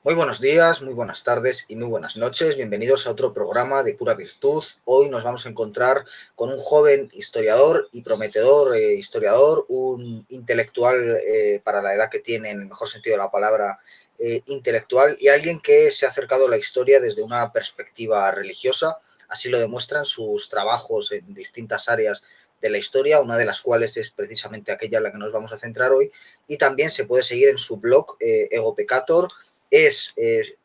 Muy buenos días, muy buenas tardes y muy buenas noches. Bienvenidos a otro programa de Pura Virtud. Hoy nos vamos a encontrar con un joven historiador y prometedor historiador, un intelectual para la edad que tiene, en el mejor sentido de la palabra, intelectual, y alguien que se ha acercado a la historia desde una perspectiva religiosa. Así lo demuestran sus trabajos en distintas áreas de la historia, una de las cuales es precisamente aquella en la que nos vamos a centrar hoy, y también se puede seguir en su blog Ego Peccator. Es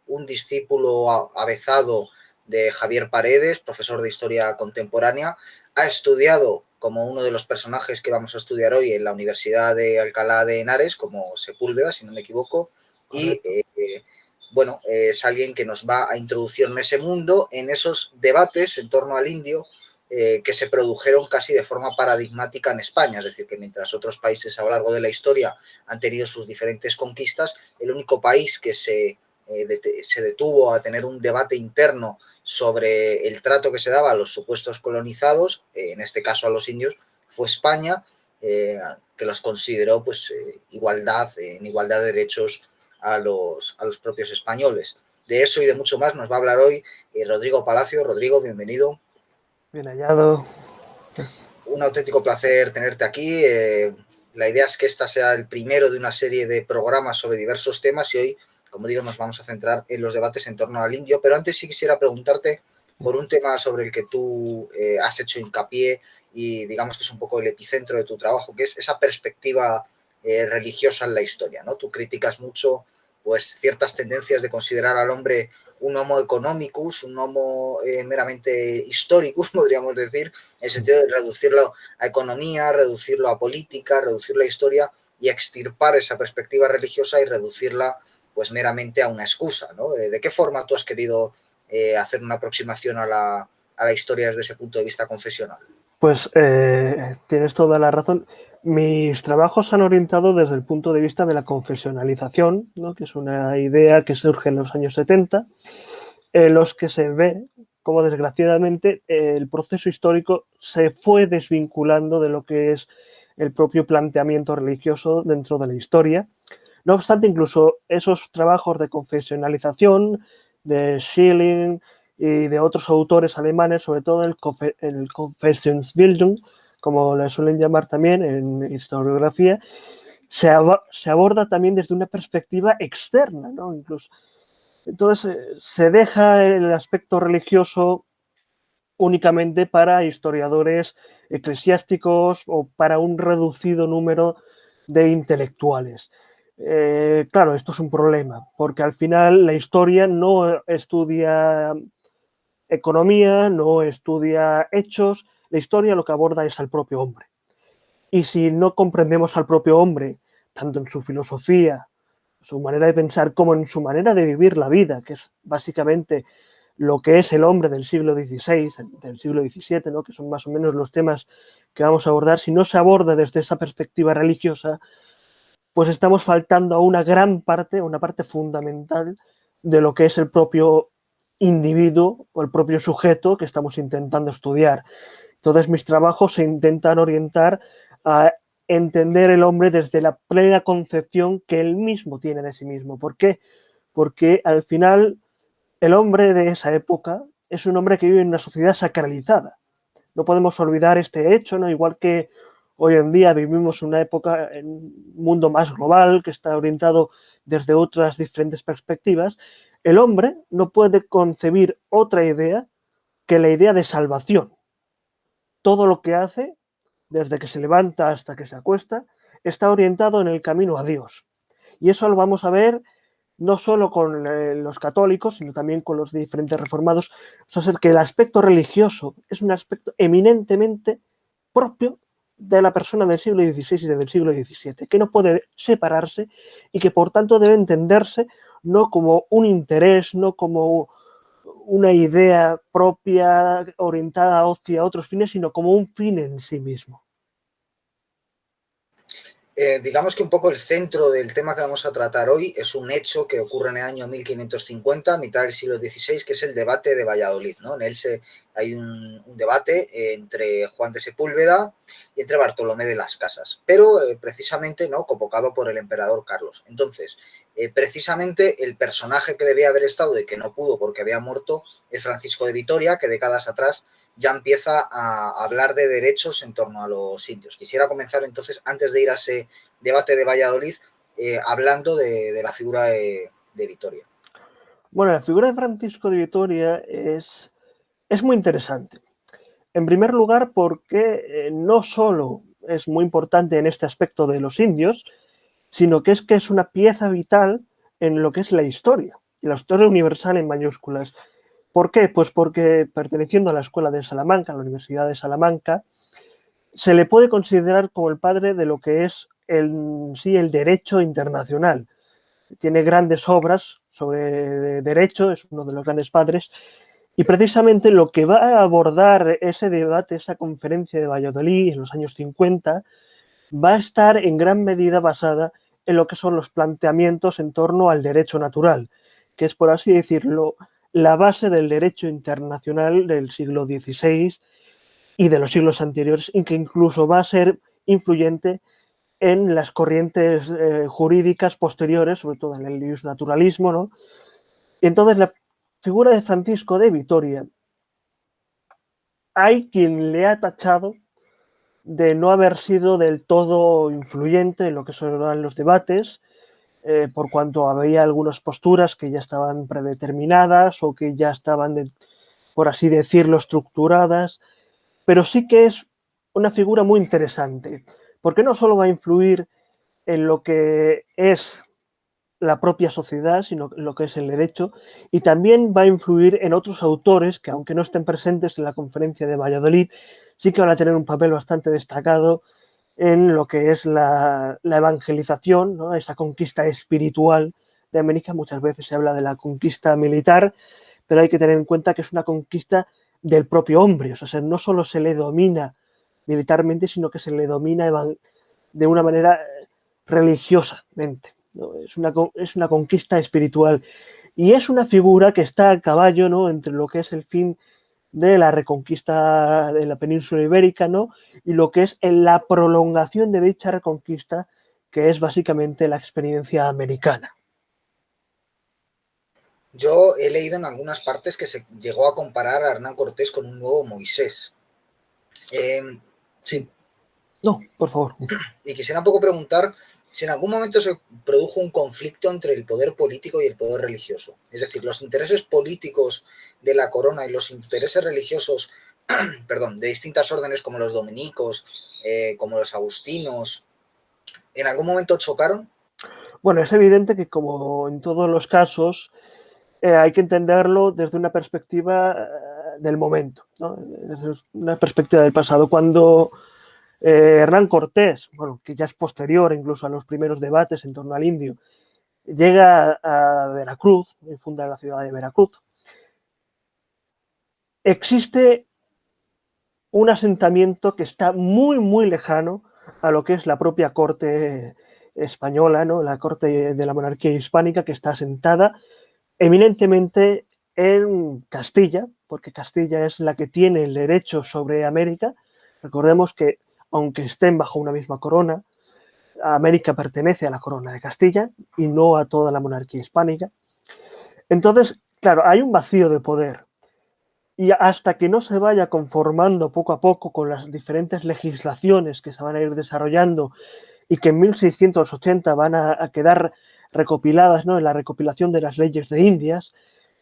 un discípulo avezado de Javier Paredes, profesor de historia contemporánea. Ha estudiado como uno de los personajes que vamos a estudiar hoy en la Universidad de Alcalá de Henares, como Sepúlveda, si no me equivoco, y bueno, es alguien que nos va a introducir en ese mundo, en esos debates en torno al indio que se produjeron casi de forma paradigmática en España. Es decir, que mientras otros países a lo largo de la historia han tenido sus diferentes conquistas, el único país que se detuvo a tener un debate interno sobre el trato que se daba a los supuestos colonizados, en este caso a los indios, fue España, que los consideró pues, en igualdad de derechos a los propios españoles. De eso y de mucho más nos va a hablar hoy Rodrigo Palacio. Rodrigo, bienvenido. Bien hallado. Un auténtico placer tenerte aquí. La idea es que esta sea el primero de una serie de programas sobre diversos temas y hoy, como digo, nos vamos a centrar en los debates en torno al indio. Pero antes sí quisiera preguntarte por un tema sobre el que tú has hecho hincapié y digamos que es un poco el epicentro de tu trabajo, que es esa perspectiva religiosa en la historia, ¿no? Tú criticas mucho pues ciertas tendencias de considerar al hombre un homo economicus, un homo meramente historicus, podríamos decir, en el sentido de reducirlo a economía, reducirlo a política, reducirlo a historia y extirpar esa perspectiva religiosa y reducirla pues meramente a una excusa, ¿no? ¿De qué forma tú has querido hacer una aproximación a la historia desde ese punto de vista confesional? Pues tienes toda la razón. Mis trabajos se han orientado desde el punto de vista de la confesionalización, ¿no? Que es una idea que surge en los años 70, en los que se ve cómo desgraciadamente el proceso histórico se fue desvinculando de lo que es el propio planteamiento religioso dentro de la historia. No obstante, incluso esos trabajos de confesionalización de Schilling y de otros autores alemanes, sobre todo el Confessionsbildung, como le suelen llamar también en historiografía, se aborda también desde una perspectiva externa, ¿no? Incluso. Entonces, se deja el aspecto religioso únicamente para historiadores eclesiásticos o para un reducido número de intelectuales. Claro, esto es un problema, porque al final la historia no estudia economía, no estudia hechos, la historia lo que aborda es al propio hombre. Y si no comprendemos al propio hombre, tanto en su filosofía, su manera de pensar, como en su manera de vivir la vida, que es básicamente lo que es el hombre del siglo XVI, del siglo XVII, ¿no? Que son más o menos los temas que vamos a abordar, si no se aborda desde esa perspectiva religiosa, pues estamos faltando a una gran parte, una parte fundamental de lo que es el propio individuo o el propio sujeto que estamos intentando estudiar. Entonces mis trabajos se intentan orientar a entender el hombre desde la plena concepción que él mismo tiene de sí mismo. ¿Por qué? Porque al final el hombre de esa época es un hombre que vive en una sociedad sacralizada. No podemos olvidar este hecho, ¿no? Igual que hoy en día vivimos una época en un mundo más global que está orientado desde otras diferentes perspectivas, el hombre no puede concebir otra idea que la idea de salvación. Todo lo que hace, desde que se levanta hasta que se acuesta, está orientado en el camino a Dios. Y eso lo vamos a ver no solo con los católicos, sino también con los diferentes reformados. O sea, que el aspecto religioso es un aspecto eminentemente propio de la persona del siglo XVI y del siglo XVII, que no puede separarse y que por tanto debe entenderse no como un interés, no como una idea propia orientada hacia otros fines, sino como un fin en sí mismo. Digamos que un poco el centro del tema que vamos a tratar hoy es un hecho que ocurre en el año 1550, a mitad del siglo XVI, que es el debate de Valladolid, ¿no? En él hay un debate entre Juan de Sepúlveda y entre Bartolomé de las Casas, pero precisamente, ¿no?, convocado por el emperador Carlos. Entonces, precisamente el personaje que debía haber estado y que no pudo porque había muerto es Francisco de Vitoria, que décadas atrás ya empieza a hablar de derechos en torno a los indios. Quisiera comenzar entonces, antes de ir a ese debate de Valladolid, hablando de la figura de Vitoria. Bueno, la figura de Francisco de Vitoria es muy interesante. En primer lugar, porque no solo es muy importante en este aspecto de los indios, sino que es una pieza vital en lo que es la historia universal en mayúsculas. ¿Por qué? Pues porque perteneciendo a la Escuela de Salamanca, a la Universidad de Salamanca, se le puede considerar como el padre de lo que es el derecho internacional. Tiene grandes obras sobre derecho, es uno de los grandes padres, y precisamente lo que va a abordar ese debate, esa conferencia de Valladolid en los años 50, va a estar en gran medida basada en lo que son los planteamientos en torno al derecho natural, que es, por así decirlo, la base del derecho internacional del siglo XVI y de los siglos anteriores, y que incluso va a ser influyente en las corrientes jurídicas posteriores, sobre todo en el naturalismo, ¿no? Y entonces la figura de Francisco de Vitoria, hay quien le ha tachado de no haber sido del todo influyente en lo que son los debates, por cuanto había algunas posturas que ya estaban predeterminadas o que ya estaban, por así decirlo, estructuradas, pero sí que es una figura muy interesante, porque no solo va a influir en lo que es la propia sociedad, sino en lo que es el derecho, y también va a influir en otros autores que, aunque no estén presentes en la conferencia de Valladolid, sí que van a tener un papel bastante destacado en lo que es la evangelización, ¿no?, esa conquista espiritual de América. Muchas veces se habla de la conquista militar, pero hay que tener en cuenta que es una conquista del propio hombre, o sea, no solo se le domina militarmente, sino que se le domina de una manera religiosamente, ¿no? Es una conquista espiritual y es una figura que está a caballo, ¿no?, entre lo que es el fin de la reconquista de la península ibérica, ¿no?, y lo que es la prolongación de dicha reconquista, que es básicamente la experiencia americana. Yo he leído en algunas partes que se llegó a comparar a Hernán Cortés con un nuevo Moisés. Sí. No, por favor. Y quisiera un poco preguntar si en algún momento se produjo un conflicto entre el poder político y el poder religioso. Es decir, los intereses políticos de la corona y los intereses religiosos, perdón, de distintas órdenes como los dominicos, como los agustinos, ¿en algún momento chocaron? Bueno, es evidente que, como en todos los casos, hay que entenderlo desde una perspectiva del momento, ¿no?, desde una perspectiva del pasado. Cuando Hernán Cortés, bueno, que ya es posterior incluso a los primeros debates en torno al indio, llega a Veracruz y funda la ciudad de Veracruz, existe un asentamiento que está muy, muy lejano a lo que es la propia corte española, ¿no?, la corte de la monarquía hispánica, que está asentada eminentemente en Castilla, porque Castilla es la que tiene el derecho sobre América. Recordemos que, aunque estén bajo una misma corona, América pertenece a la corona de Castilla y no a toda la monarquía hispánica. Entonces, claro, hay un vacío de poder. Y hasta que no se vaya conformando poco a poco con las diferentes legislaciones que se van a ir desarrollando y que en 1680 van a quedar recopiladas, ¿no?, en la recopilación de las leyes de Indias,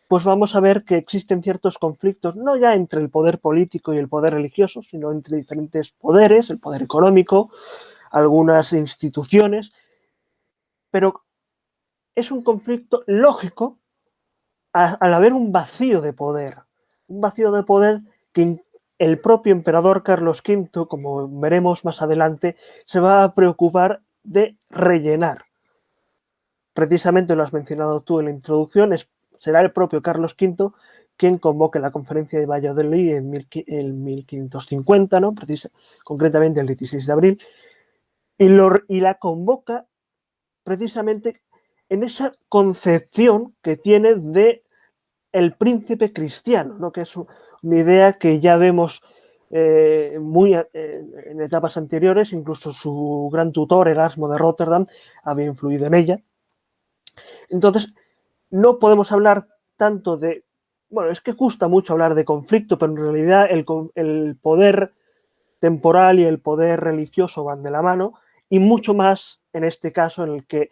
pues vamos a ver que existen ciertos conflictos, no ya entre el poder político y el poder religioso, sino entre diferentes poderes, el poder económico, algunas instituciones, pero es un conflicto lógico al haber un vacío de poder que el propio emperador Carlos V, como veremos más adelante, se va a preocupar de rellenar. Precisamente lo has mencionado tú en la introducción, será el propio Carlos V quien convoque la conferencia de Valladolid en 1550, ¿no?, concretamente el 16 de abril, y la convoca precisamente en esa concepción que tiene de el príncipe cristiano, ¿no? Que es una idea que ya vemos en etapas anteriores, incluso su gran tutor, Erasmo de Rotterdam, había influido en ella. Entonces, no podemos hablar tanto de, bueno, es que gusta mucho hablar de conflicto, pero en realidad el poder temporal y el poder religioso van de la mano, y mucho más en este caso en el que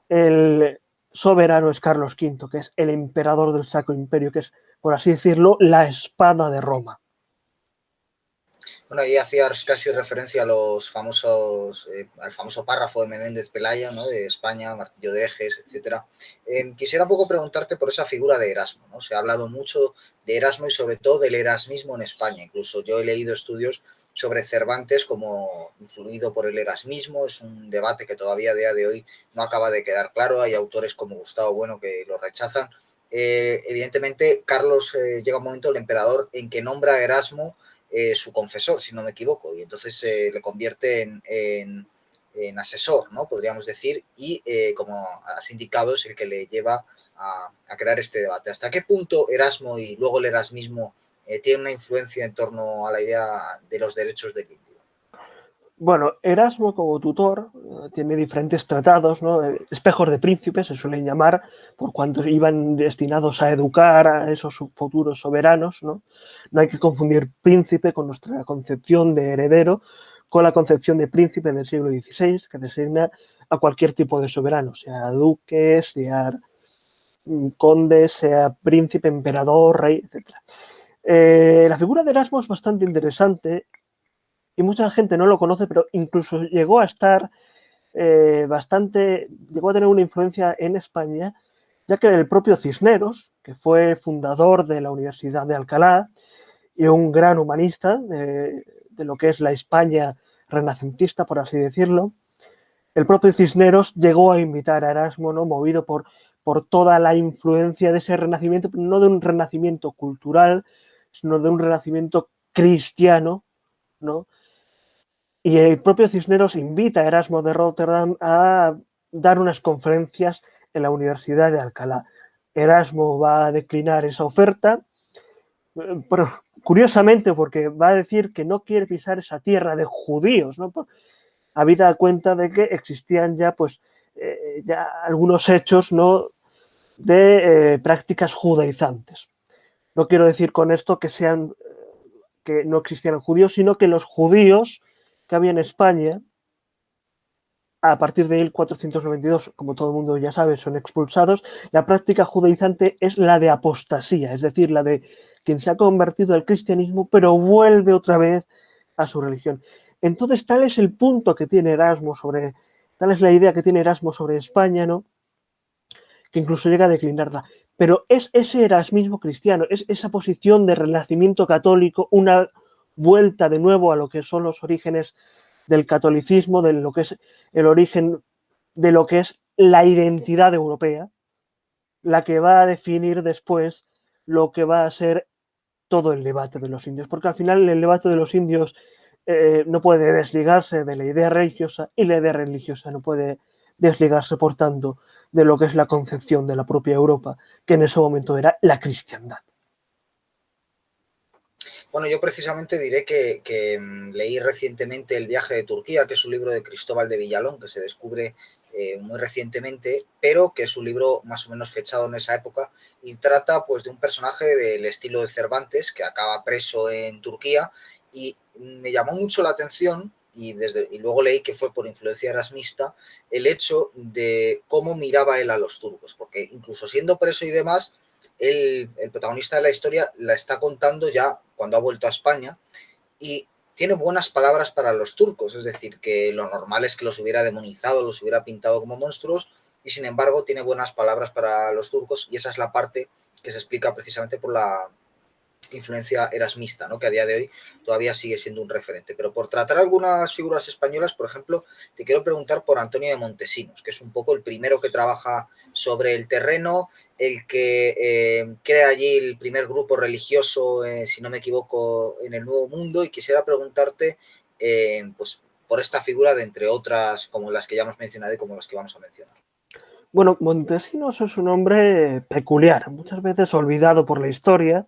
el soberano es Carlos V, que es el emperador del Sacro Imperio, que es, por así decirlo, la espada de Roma. Bueno, ahí hacías casi referencia a los famosos, al famoso párrafo de Menéndez Pelayo, ¿no? De España, Martillo de Ejes, etcétera. Quisiera un poco preguntarte por esa figura de Erasmo, ¿no? Se ha hablado mucho de Erasmo y sobre todo del erasmismo en España. Incluso yo he leído estudios sobre Cervantes como influido por el erasmismo. Es un debate que todavía a día de hoy no acaba de quedar claro. Hay autores como Gustavo Bueno que lo rechazan. Evidentemente, Carlos llega un momento, el emperador, en que nombra a Erasmo su confesor, si no me equivoco, y entonces le convierte en asesor, ¿no? Podríamos decir, y como has indicado, es el que le lleva a crear este debate. ¿Hasta qué punto Erasmo y luego el erasmismo tiene una influencia en torno a la idea de los derechos del indio? Bueno, Erasmo como tutor tiene diferentes tratados, ¿no? Espejos de príncipes se suelen llamar, por cuanto iban destinados a educar a esos futuros soberanos, ¿no? No hay que confundir príncipe con nuestra concepción de heredero, con la concepción de príncipe del siglo XVI, que designa a cualquier tipo de soberano, sea duque, sea conde, sea príncipe, emperador, rey, etc. La figura de Erasmo es bastante interesante y mucha gente no lo conoce, pero incluso llegó a estar llegó a tener una influencia en España, ya que el propio Cisneros, que fue fundador de la Universidad de Alcalá y un gran humanista de lo que es la España renacentista, por así decirlo, el propio Cisneros llegó a invitar a Erasmo, ¿no? Movido por toda la influencia de ese renacimiento, no de un renacimiento cultural, sino de un renacimiento cristiano, ¿no? Y el propio Cisneros invita a Erasmo de Rotterdam a dar unas conferencias en la Universidad de Alcalá. Erasmo va a declinar esa oferta, pero curiosamente porque va a decir que no quiere pisar esa tierra de judíos, ¿no? Habida cuenta de que existían ya, pues, ya algunos hechos, ¿no? De prácticas judaizantes. No quiero decir con esto que no existieran judíos, sino que los judíos que había en España a partir de 1492, como todo el mundo ya sabe, son expulsados. La práctica judaizante es la de apostasía, es decir, la de quien se ha convertido al cristianismo, pero vuelve otra vez a su religión. Entonces, tal es el punto que tiene Erasmo sobre, tal es la idea que tiene Erasmo sobre España, ¿no? Que incluso llega a declinarla. Pero es ese erasmismo cristiano, es esa posición de renacimiento católico, una vuelta de nuevo a lo que son los orígenes del catolicismo, de lo que es el origen de lo que es la identidad europea, la que va a definir después lo que va a ser todo el debate de los indios, porque al final el debate de los indios no puede desligarse de la idea religiosa y la idea religiosa no puede desligarse, por tanto, de lo que es la concepción de la propia Europa, que en ese momento era la cristiandad. Bueno, yo precisamente diré que leí recientemente El viaje de Turquía, que es un libro de Cristóbal de Villalón, que se descubre muy recientemente, pero que es un libro más o menos fechado en esa época y trata pues de un personaje del estilo de Cervantes que acaba preso en Turquía y me llamó mucho la atención y luego leí que fue por influencia erasmista el hecho de cómo miraba él a los turcos, porque incluso siendo preso y demás, el protagonista de la historia la está contando ya cuando ha vuelto a España y tiene buenas palabras para los turcos, es decir, que lo normal es que los hubiera demonizado, los hubiera pintado como monstruos y sin embargo tiene buenas palabras para los turcos y esa es la parte que se explica precisamente por la influencia erasmista, ¿no? Que a día de hoy todavía sigue siendo un referente. Pero por tratar algunas figuras españolas, por ejemplo, te quiero preguntar por Antonio de Montesinos, que es un poco el primero que trabaja sobre el terreno, el que crea allí el primer grupo religioso, si no me equivoco, en el Nuevo Mundo, y quisiera preguntarte, pues, por esta figura de entre otras como las que ya hemos mencionado y como las que vamos a mencionar. Bueno, Montesinos es un hombre peculiar, muchas veces olvidado por la historia,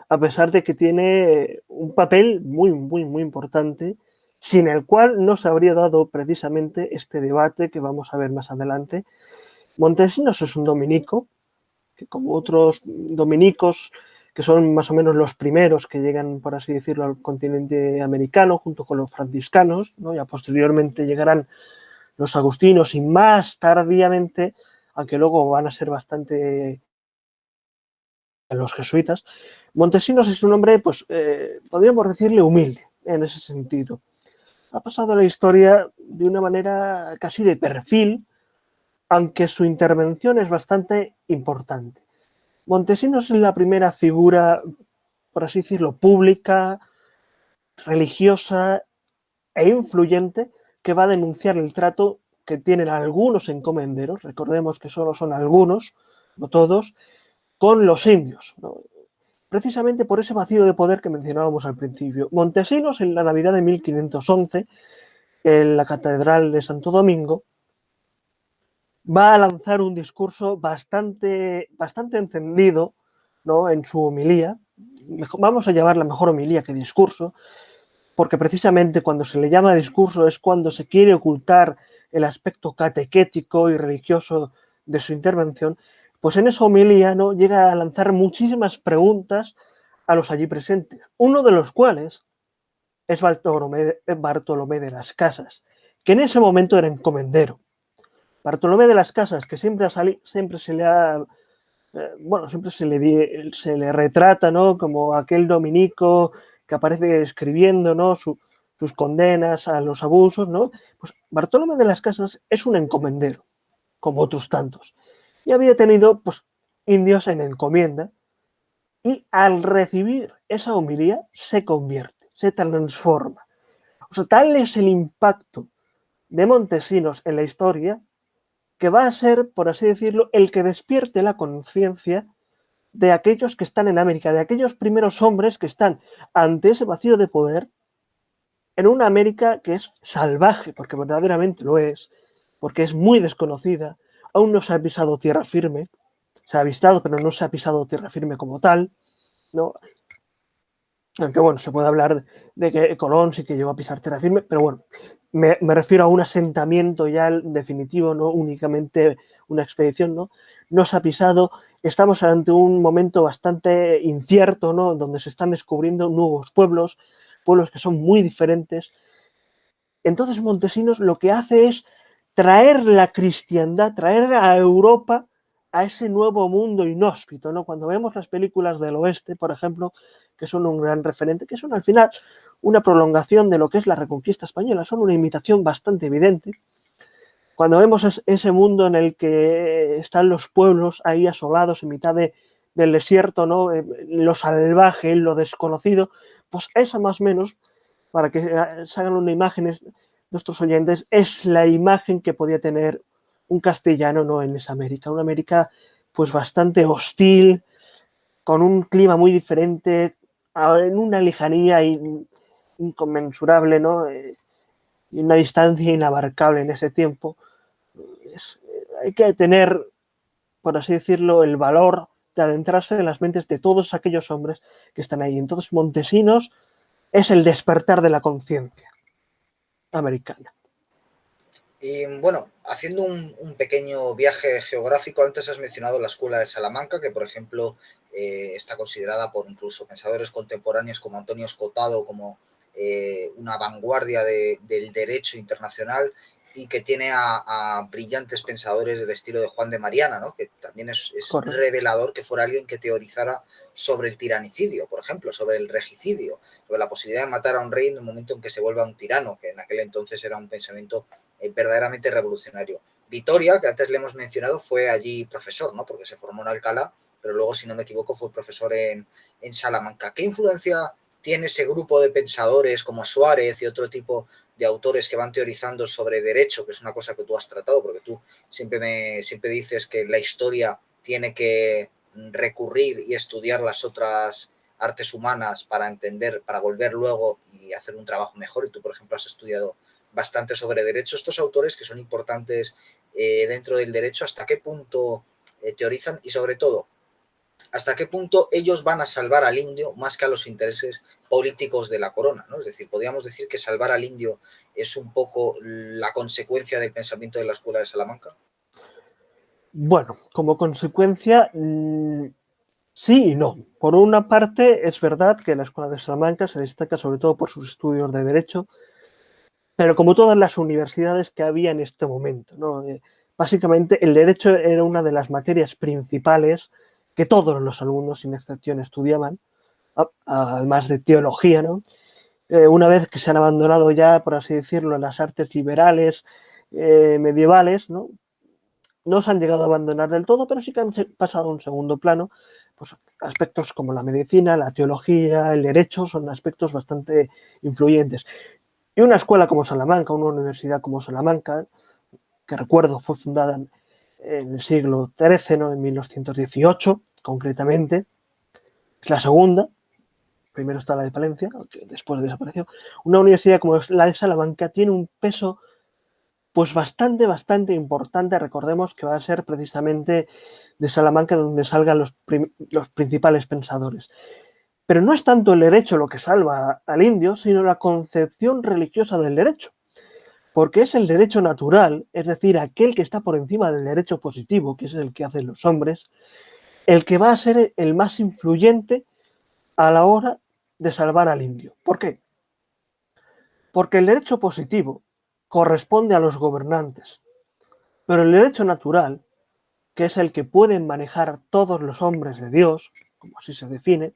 a pesar de que tiene un papel muy, muy, muy importante, sin el cual no se habría dado precisamente este debate que vamos a ver más adelante. Montesinos es un dominico, que como otros dominicos, que son más o menos los primeros que llegan, por así decirlo, al continente americano, junto con los franciscanos, ¿no? Ya posteriormente llegarán los agustinos y más tardíamente, aunque luego van a ser bastante los jesuitas, Montesinos es un hombre, pues, podríamos decirle humilde en ese sentido. Ha pasado la historia de una manera casi de perfil, aunque su intervención es bastante importante. Montesinos es la primera figura, por así decirlo, pública, religiosa e influyente que va a denunciar el trato que tienen algunos encomenderos, recordemos que solo son algunos, no todos, con los indios, ¿no? Precisamente por ese vacío de poder que mencionábamos al principio. Montesinos, en la Navidad de 1511, en la Catedral de Santo Domingo, va a lanzar un discurso bastante encendido, ¿no? En su homilía. Vamos a llamarla mejor homilía que discurso, porque precisamente cuando se le llama discurso es cuando se quiere ocultar el aspecto catequético y religioso de su intervención, pues en esa homilía, ¿no? Llega a lanzar muchísimas preguntas a los allí presentes, uno de los cuales es Bartolomé de las Casas, que en ese momento era encomendero. Bartolomé de las Casas, que siempre se le ha, bueno, siempre se le retrata, ¿no? Como aquel dominico que aparece escribiendo, ¿no? Sus condenas a los abusos, ¿no? Pues Bartolomé de las Casas es un encomendero, como otros tantos, y había tenido, pues, indios en encomienda, y al recibir esa homilía se convierte, se transforma. O sea, tal es el impacto de Montesinos en la historia que va a ser, por así decirlo, el que despierte la conciencia de aquellos que están en América, de aquellos primeros hombres que están ante ese vacío de poder en una América que es salvaje, porque verdaderamente lo es, porque es muy desconocida, aún no se ha pisado tierra firme, se ha avistado, pero no se ha pisado tierra firme como tal, ¿no? Aunque bueno, se puede hablar de que Colón sí que llegó a pisar tierra firme, pero bueno, me refiero a un asentamiento ya definitivo, no únicamente una expedición, ¿no? No se ha pisado, estamos ante un momento bastante incierto, ¿no? Donde se están descubriendo nuevos pueblos, pueblos que son muy diferentes. Entonces Montesinos lo que hace es traer la cristiandad, traer a Europa a ese nuevo mundo inhóspito, ¿no? Cuando vemos las películas del oeste, por ejemplo, que son un gran referente, que son al final una prolongación de lo que es la reconquista española, son una imitación bastante evidente. Cuando vemos ese mundo en el que están los pueblos ahí asolados en mitad del desierto, ¿no? Lo salvaje, lo desconocido, pues eso más o menos, para que se hagan una imagen nuestros oyentes, es la imagen que podía tener un castellano, ¿no? En esa América, una América pues bastante hostil, con un clima muy diferente, en una lejanía inconmensurable, ¿no? Y una distancia inabarcable en ese tiempo. Hay que tener, por así decirlo, el valor de adentrarse en las mentes de todos aquellos hombres que están ahí. Entonces, Montesinos es el despertar de la conciencia americana. Y bueno, haciendo un pequeño viaje geográfico, antes has mencionado la Escuela de Salamanca, que por ejemplo está considerada por incluso pensadores contemporáneos como Antonio Escotado como una vanguardia del derecho internacional, y que tiene a brillantes pensadores del estilo de Juan de Mariana, ¿no? Que también es revelador que fuera alguien que teorizara sobre el tiranicidio, por ejemplo, sobre el regicidio, sobre la posibilidad de matar a un rey en el momento en que se vuelva un tirano, que en aquel entonces era un pensamiento verdaderamente revolucionario. Vitoria, que antes le hemos mencionado, fue allí profesor, ¿no? Porque se formó en Alcalá, pero luego, si no me equivoco, fue profesor en Salamanca. ¿Qué influencia tiene ese grupo de pensadores como Suárez y otro tipo de autores que van teorizando sobre derecho, que es una cosa que tú has tratado, porque tú siempre dices que la historia tiene que recurrir y estudiar las otras artes humanas para entender, para volver luego y hacer un trabajo mejor, y tú, por ejemplo, has estudiado bastante sobre derecho. Estos autores que son importantes dentro del derecho, ¿hasta qué punto teorizan? Y sobre todo, ¿hasta qué punto ellos van a salvar al indio más que a los intereses políticos de la corona, ¿no? Es decir, podríamos decir que salvar al indio es un poco la consecuencia del pensamiento de la Escuela de Salamanca. Bueno, como consecuencia, sí y no. Por una parte, es verdad que la Escuela de Salamanca se destaca sobre todo por sus estudios de derecho, pero como todas las universidades que había en este momento, ¿no? Básicamente, el derecho era una de las materias principales que todos los alumnos, sin excepción, estudiaban, además de teología, ¿no? Una vez que se han abandonado ya, por así decirlo, las artes liberales medievales, ¿no? No se han llegado a abandonar del todo, pero sí que han pasado a un segundo plano. Pues aspectos como la medicina, la teología, el derecho, son aspectos bastante influyentes. Y una escuela como Salamanca, una universidad como Salamanca, que recuerdo fue fundada en el siglo XIII, ¿no? En 1218, concretamente, es la segunda. Primero está la de Palencia, que después desapareció. Una universidad como la de Salamanca tiene un peso pues bastante importante. Recordemos que va a ser precisamente de Salamanca donde salgan los principales pensadores. Pero no es tanto el derecho lo que salva al indio, sino la concepción religiosa del derecho. Porque es el derecho natural, es decir, aquel que está por encima del derecho positivo, que es el que hacen los hombres, el que va a ser el más influyente a la hora de salvar al indio. ¿Por qué? Porque el derecho positivo corresponde a los gobernantes, pero el derecho natural, que es el que pueden manejar todos los hombres de Dios, como así se define,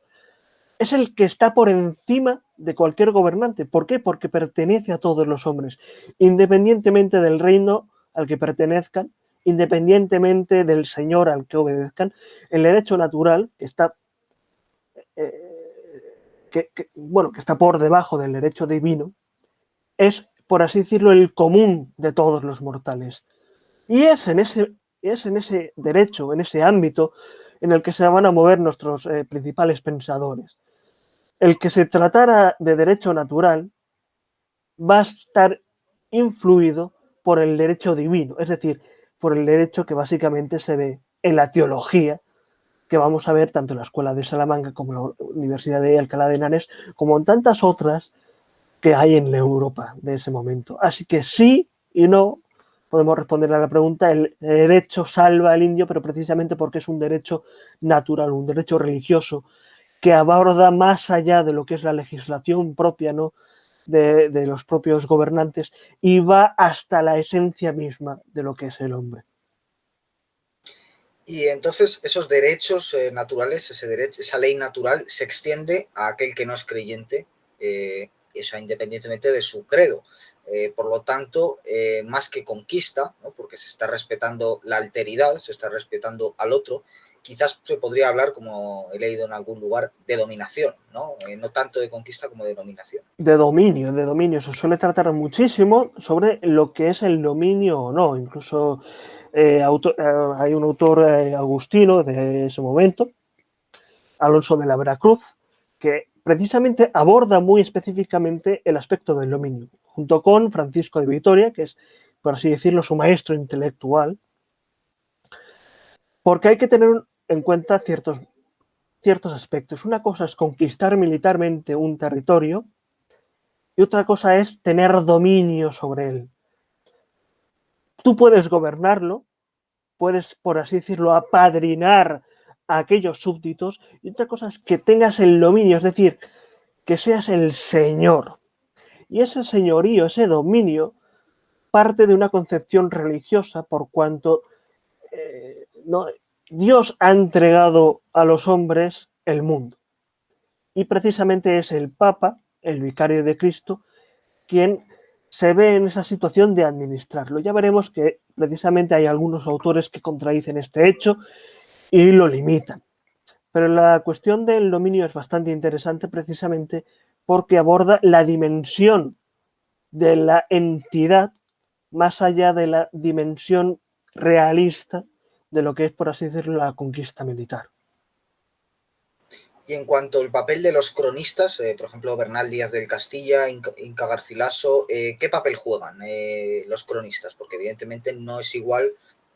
es el que está por encima de cualquier gobernante. ¿Por qué? Porque pertenece a todos los hombres, independientemente del reino al que pertenezcan, independientemente del señor al que obedezcan. El derecho natural, que está, que está por debajo del derecho divino, es, por así decirlo, el común de todos los mortales. Y es en ese derecho, en ese ámbito, en el que se van a mover nuestros principales pensadores. El que se tratara de derecho natural va a estar influido por el derecho divino, es decir, por el derecho que básicamente se ve en la teología, que vamos a ver tanto en la Escuela de Salamanca como en la Universidad de Alcalá de Henares, como en tantas otras que hay en la Europa de ese momento. Así que sí y no podemos responder a la pregunta. El derecho salva al indio, pero precisamente porque es un derecho natural, un derecho religioso, que aborda más allá de lo que es la legislación propia, ¿no? de los propios gobernantes, y va hasta la esencia misma de lo que es el hombre. Y entonces esos derechos naturales, esa ley natural, se extiende a aquel que no es creyente, eso independientemente de su credo. Por lo tanto, más que conquista, ¿no? Porque se está respetando la alteridad, se está respetando al otro, quizás se podría hablar, como he leído en algún lugar, de dominación, ¿no? No tanto de conquista como de dominación. De dominio. Se suele tratar muchísimo sobre lo que es el dominio o no. Incluso hay un autor agustino de ese momento, Alonso de la Veracruz, que precisamente aborda muy específicamente el aspecto del dominio, junto con Francisco de Vitoria, que es, por así decirlo, su maestro intelectual, porque hay que tener en cuenta ciertos aspectos. Una cosa es conquistar militarmente un territorio y otra cosa es tener dominio sobre él. Tú puedes gobernarlo, puedes, por así decirlo, apadrinar a aquellos súbditos, y otra cosa es que tengas el dominio, es decir, que seas el señor. Y ese señorío, ese dominio, parte de una concepción religiosa, por cuanto no, Dios ha entregado a los hombres el mundo. Y precisamente es el Papa, el vicario de Cristo, quien se ve en esa situación de administrarlo. Ya veremos que precisamente hay algunos autores que contradicen este hecho y lo limitan. Pero la cuestión del dominio es bastante interesante precisamente porque aborda la dimensión de la entidad más allá de la dimensión realista de lo que es, por así decirlo, la conquista militar. Y en cuanto al papel de los cronistas, por ejemplo, Bernal Díaz del Castilla, Inca Garcilaso, ¿qué papel juegan los cronistas? Porque evidentemente no es igual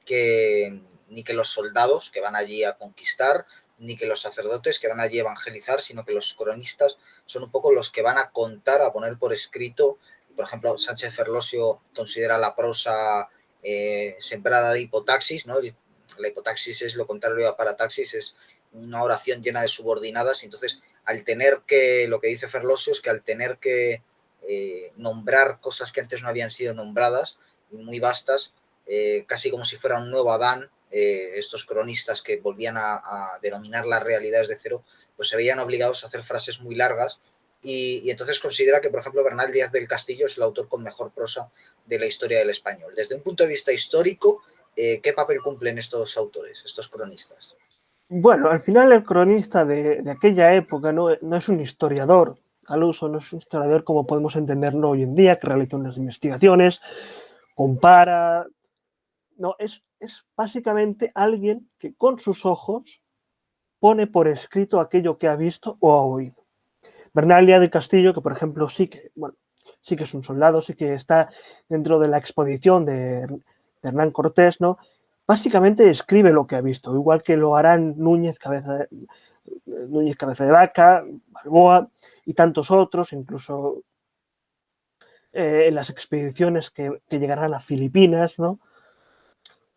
que ni que los soldados que van allí a conquistar, ni que los sacerdotes que van allí a evangelizar, sino que los cronistas son un poco los que van a contar, a poner por escrito. Por ejemplo, Sánchez Ferlosio considera la prosa sembrada de hipotaxis, ¿no? La hipotaxis es lo contrario a parataxis, es una oración llena de subordinadas, y entonces al tener que, lo que dice Ferlosio es que al tener que nombrar cosas que antes no habían sido nombradas y muy vastas, casi como si fuera un nuevo Adán, estos cronistas que volvían a denominar las realidades de cero, pues se veían obligados a hacer frases muy largas, y entonces considera que, por ejemplo, Bernal Díaz del Castillo es el autor con mejor prosa de la historia del español. Desde un punto de vista histórico, ¿qué papel cumplen estos autores, estos cronistas? Bueno, al final el cronista de aquella época no es un historiador al uso, no es un historiador como podemos entenderlo hoy en día, que realiza unas investigaciones, compara. No, es básicamente alguien que con sus ojos pone por escrito aquello que ha visto o ha oído. Bernalia de Castillo, que por ejemplo sí que es un soldado, sí que está dentro de la expedición de Hernán Cortés, ¿no? Básicamente escribe lo que ha visto, igual que lo harán Núñez Cabeza de Vaca, Balboa y tantos otros, incluso en las expediciones que llegarán a Filipinas, ¿no?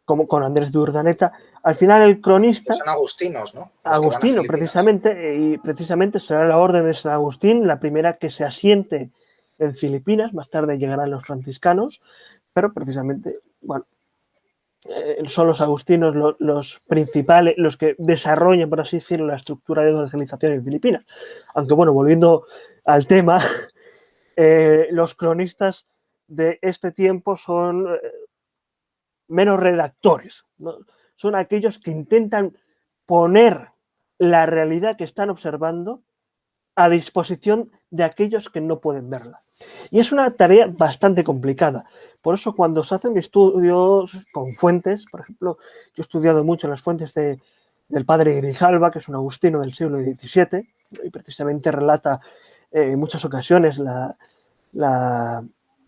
Como con Andrés de Urdaneta. Al final el Que cronista, son agustinos, ¿no? Los que van a Agustino Filipinas. precisamente, y precisamente será la orden de San Agustín la primera que se asiente en Filipinas, más tarde llegarán los franciscanos, pero precisamente, bueno, son los agustinos los principales, los que desarrollan, por así decirlo, la estructura de evangelización en Filipinas. Aunque bueno, volviendo al tema, los cronistas de este tiempo son menos redactores, ¿no? Son aquellos que intentan poner la realidad que están observando a disposición de aquellos que no pueden verla. Y es una tarea bastante complicada. Por eso cuando se hacen estudios con fuentes, por ejemplo, yo he estudiado mucho las fuentes del padre Grijalva, que es un agustino del siglo XVII, y precisamente relata en muchas ocasiones la, la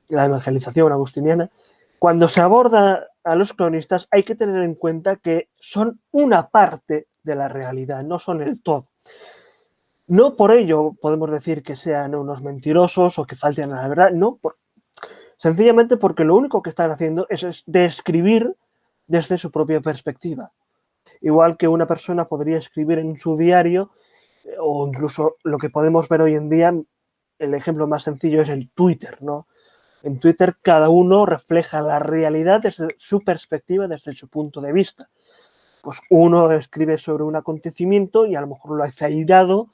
evangelización agustiniana. Cuando se aborda a los cronistas hay que tener en cuenta que son una parte de la realidad, no son el todo. No por ello podemos decir que sean unos mentirosos o que falten a la verdad, no, sencillamente porque lo único que están haciendo es describir desde su propia perspectiva. Igual que una persona podría escribir en su diario, o incluso lo que podemos ver hoy en día, el ejemplo más sencillo es el Twitter, ¿no? En Twitter cada uno refleja la realidad desde su perspectiva, desde su punto de vista. Pues uno escribe sobre un acontecimiento y a lo mejor lo hace airado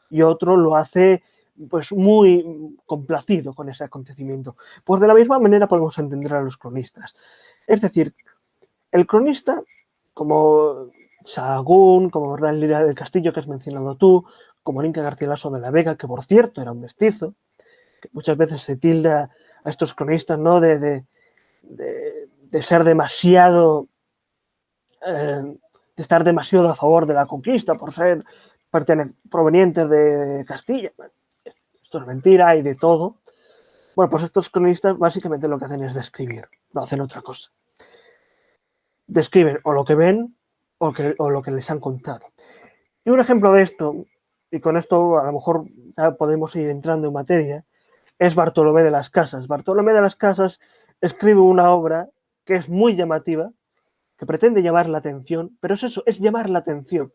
y otro lo hace pues muy complacido con ese acontecimiento. Pues de la misma manera podemos entender a los cronistas. Es decir, el cronista, como Sahagún, como Bernal Lira del Castillo que has mencionado tú, como Inca Garcilaso de la Vega, que por cierto era un mestizo, que muchas veces se tilda a estos cronistas, ¿no? de ser demasiado, de estar demasiado a favor de la conquista, por ser provenientes de Castilla. Esto es mentira, hay de todo. Bueno, pues estos cronistas básicamente lo que hacen es describir, no hacen otra cosa. Describen o lo que ven o lo que les han contado. Y un ejemplo de esto, y con esto a lo mejor ya podemos ir entrando en materia, es Bartolomé de las Casas. Bartolomé de las Casas escribe una obra que es muy llamativa, que pretende llamar la atención, pero es eso, es llamar la atención.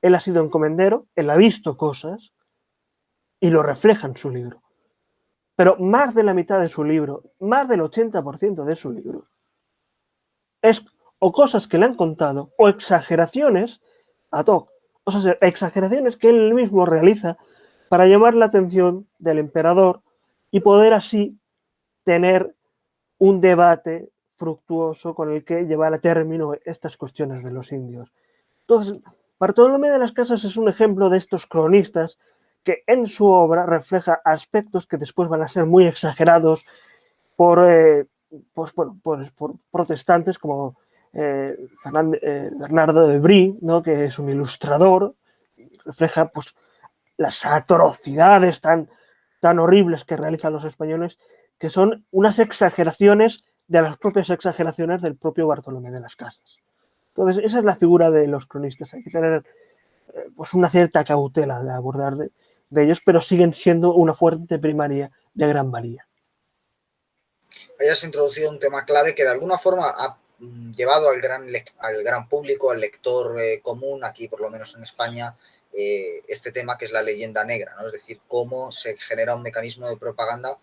Él ha sido encomendero, él ha visto cosas y lo refleja en su libro. Pero más de la mitad de su libro, más del 80% de su libro, es o cosas que le han contado o exageraciones ad hoc, o sea, exageraciones que él mismo realiza para llamar la atención del emperador y poder así tener un debate fructuoso con el que llevar a término estas cuestiones de los indios. Entonces, Bartolomé de las Casas es un ejemplo de estos cronistas que en su obra refleja aspectos que después van a ser muy exagerados por, por protestantes como Bernardo de Brie, ¿no? Que es un ilustrador, refleja pues, las atrocidades tan horribles que realizan los españoles, que son unas exageraciones de las propias exageraciones del propio Bartolomé de las Casas. Entonces, esa es la figura de los cronistas. Hay que tener pues una cierta cautela de abordar de ellos, pero siguen siendo una fuente primaria de gran valía. Hayas introducido un tema clave que de alguna forma ha llevado al gran público, al lector común, aquí por lo menos en España, este tema que es la leyenda negra, ¿no? Es decir, cómo se genera un mecanismo de propaganda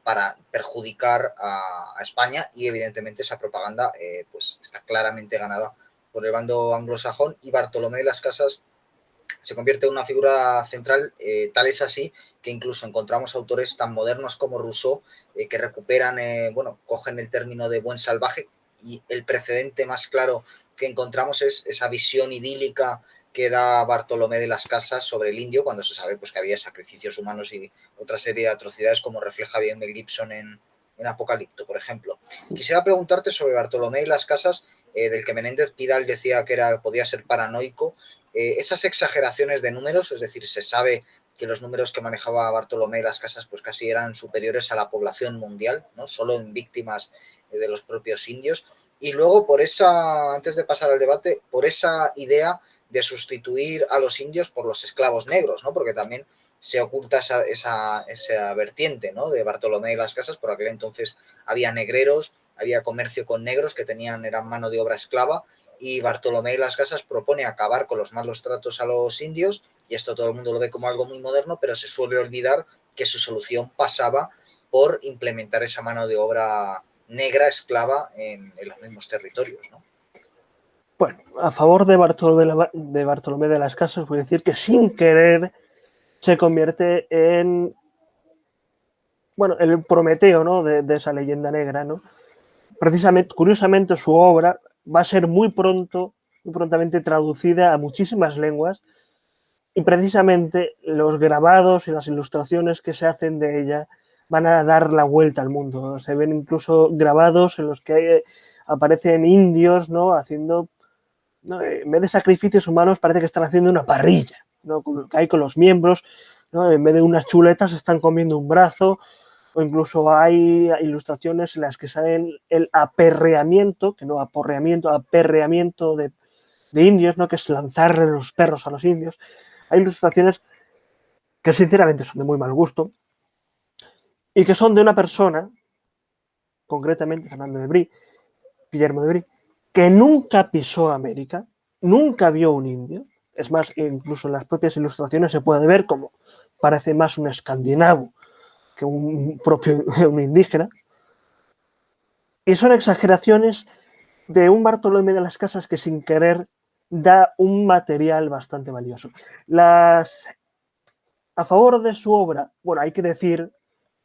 para perjudicar a España, y evidentemente esa propaganda pues está claramente ganada por el bando anglosajón, y Bartolomé de las Casas se convierte en una figura central, tal es así que incluso encontramos autores tan modernos como Rousseau que recuperan, bueno, cogen el término de buen salvaje, y el precedente más claro que encontramos es esa visión idílica que da Bartolomé de las Casas sobre el indio, cuando se sabe pues, que había sacrificios humanos y otra serie de atrocidades, como refleja bien Mel Gibson en Apocalipto, por ejemplo. Quisiera preguntarte sobre Bartolomé y las Casas, del que Menéndez Pidal decía que podía ser paranoico. Esas exageraciones de números, es decir, se sabe que los números que manejaba Bartolomé y las Casas pues casi eran superiores a la población mundial, ¿no? Solo en víctimas de los propios indios. Y luego, antes de pasar al debate, por esa idea de sustituir a los indios por los esclavos negros, ¿no? Porque también se oculta esa vertiente, ¿no? De Bartolomé y las Casas. Por aquel entonces había negreros, había comercio con negros que eran mano de obra esclava, y Bartolomé de las Casas propone acabar con los malos tratos a los indios, y esto todo el mundo lo ve como algo muy moderno, pero se suele olvidar que su solución pasaba por implementar esa mano de obra negra esclava en los mismos territorios, ¿no? Bueno, a favor de Bartolomé de las Casas voy a decir que sin querer se convierte en, bueno, el Prometeo, ¿no? de esa leyenda negra, ¿no? Precisamente, curiosamente, su obra va a ser muy prontamente traducida a muchísimas lenguas, y precisamente los grabados y las ilustraciones que se hacen de ella van a dar la vuelta al mundo. Se ven incluso grabados en los que aparecen indios, ¿no? Haciendo, ¿no? En vez de sacrificios humanos, parece que están haciendo una parrilla, ¿no? Hay con los miembros, ¿no? En vez de unas chuletas están comiendo un brazo, o incluso hay ilustraciones en las que sale el aperreamiento, que no aporreamiento, aperreamiento de indios, ¿no? Que es lanzarle los perros a los indios. Hay ilustraciones que sinceramente son de muy mal gusto y que son de una persona, concretamente Guillermo de Brie, que nunca pisó América, nunca vio un indio. Es más, incluso en las propias ilustraciones se puede ver como parece más un escandinavo que un indígena. Y son exageraciones de un Bartolomé de las Casas que sin querer da un material bastante valioso. A favor de su obra, bueno, hay que decir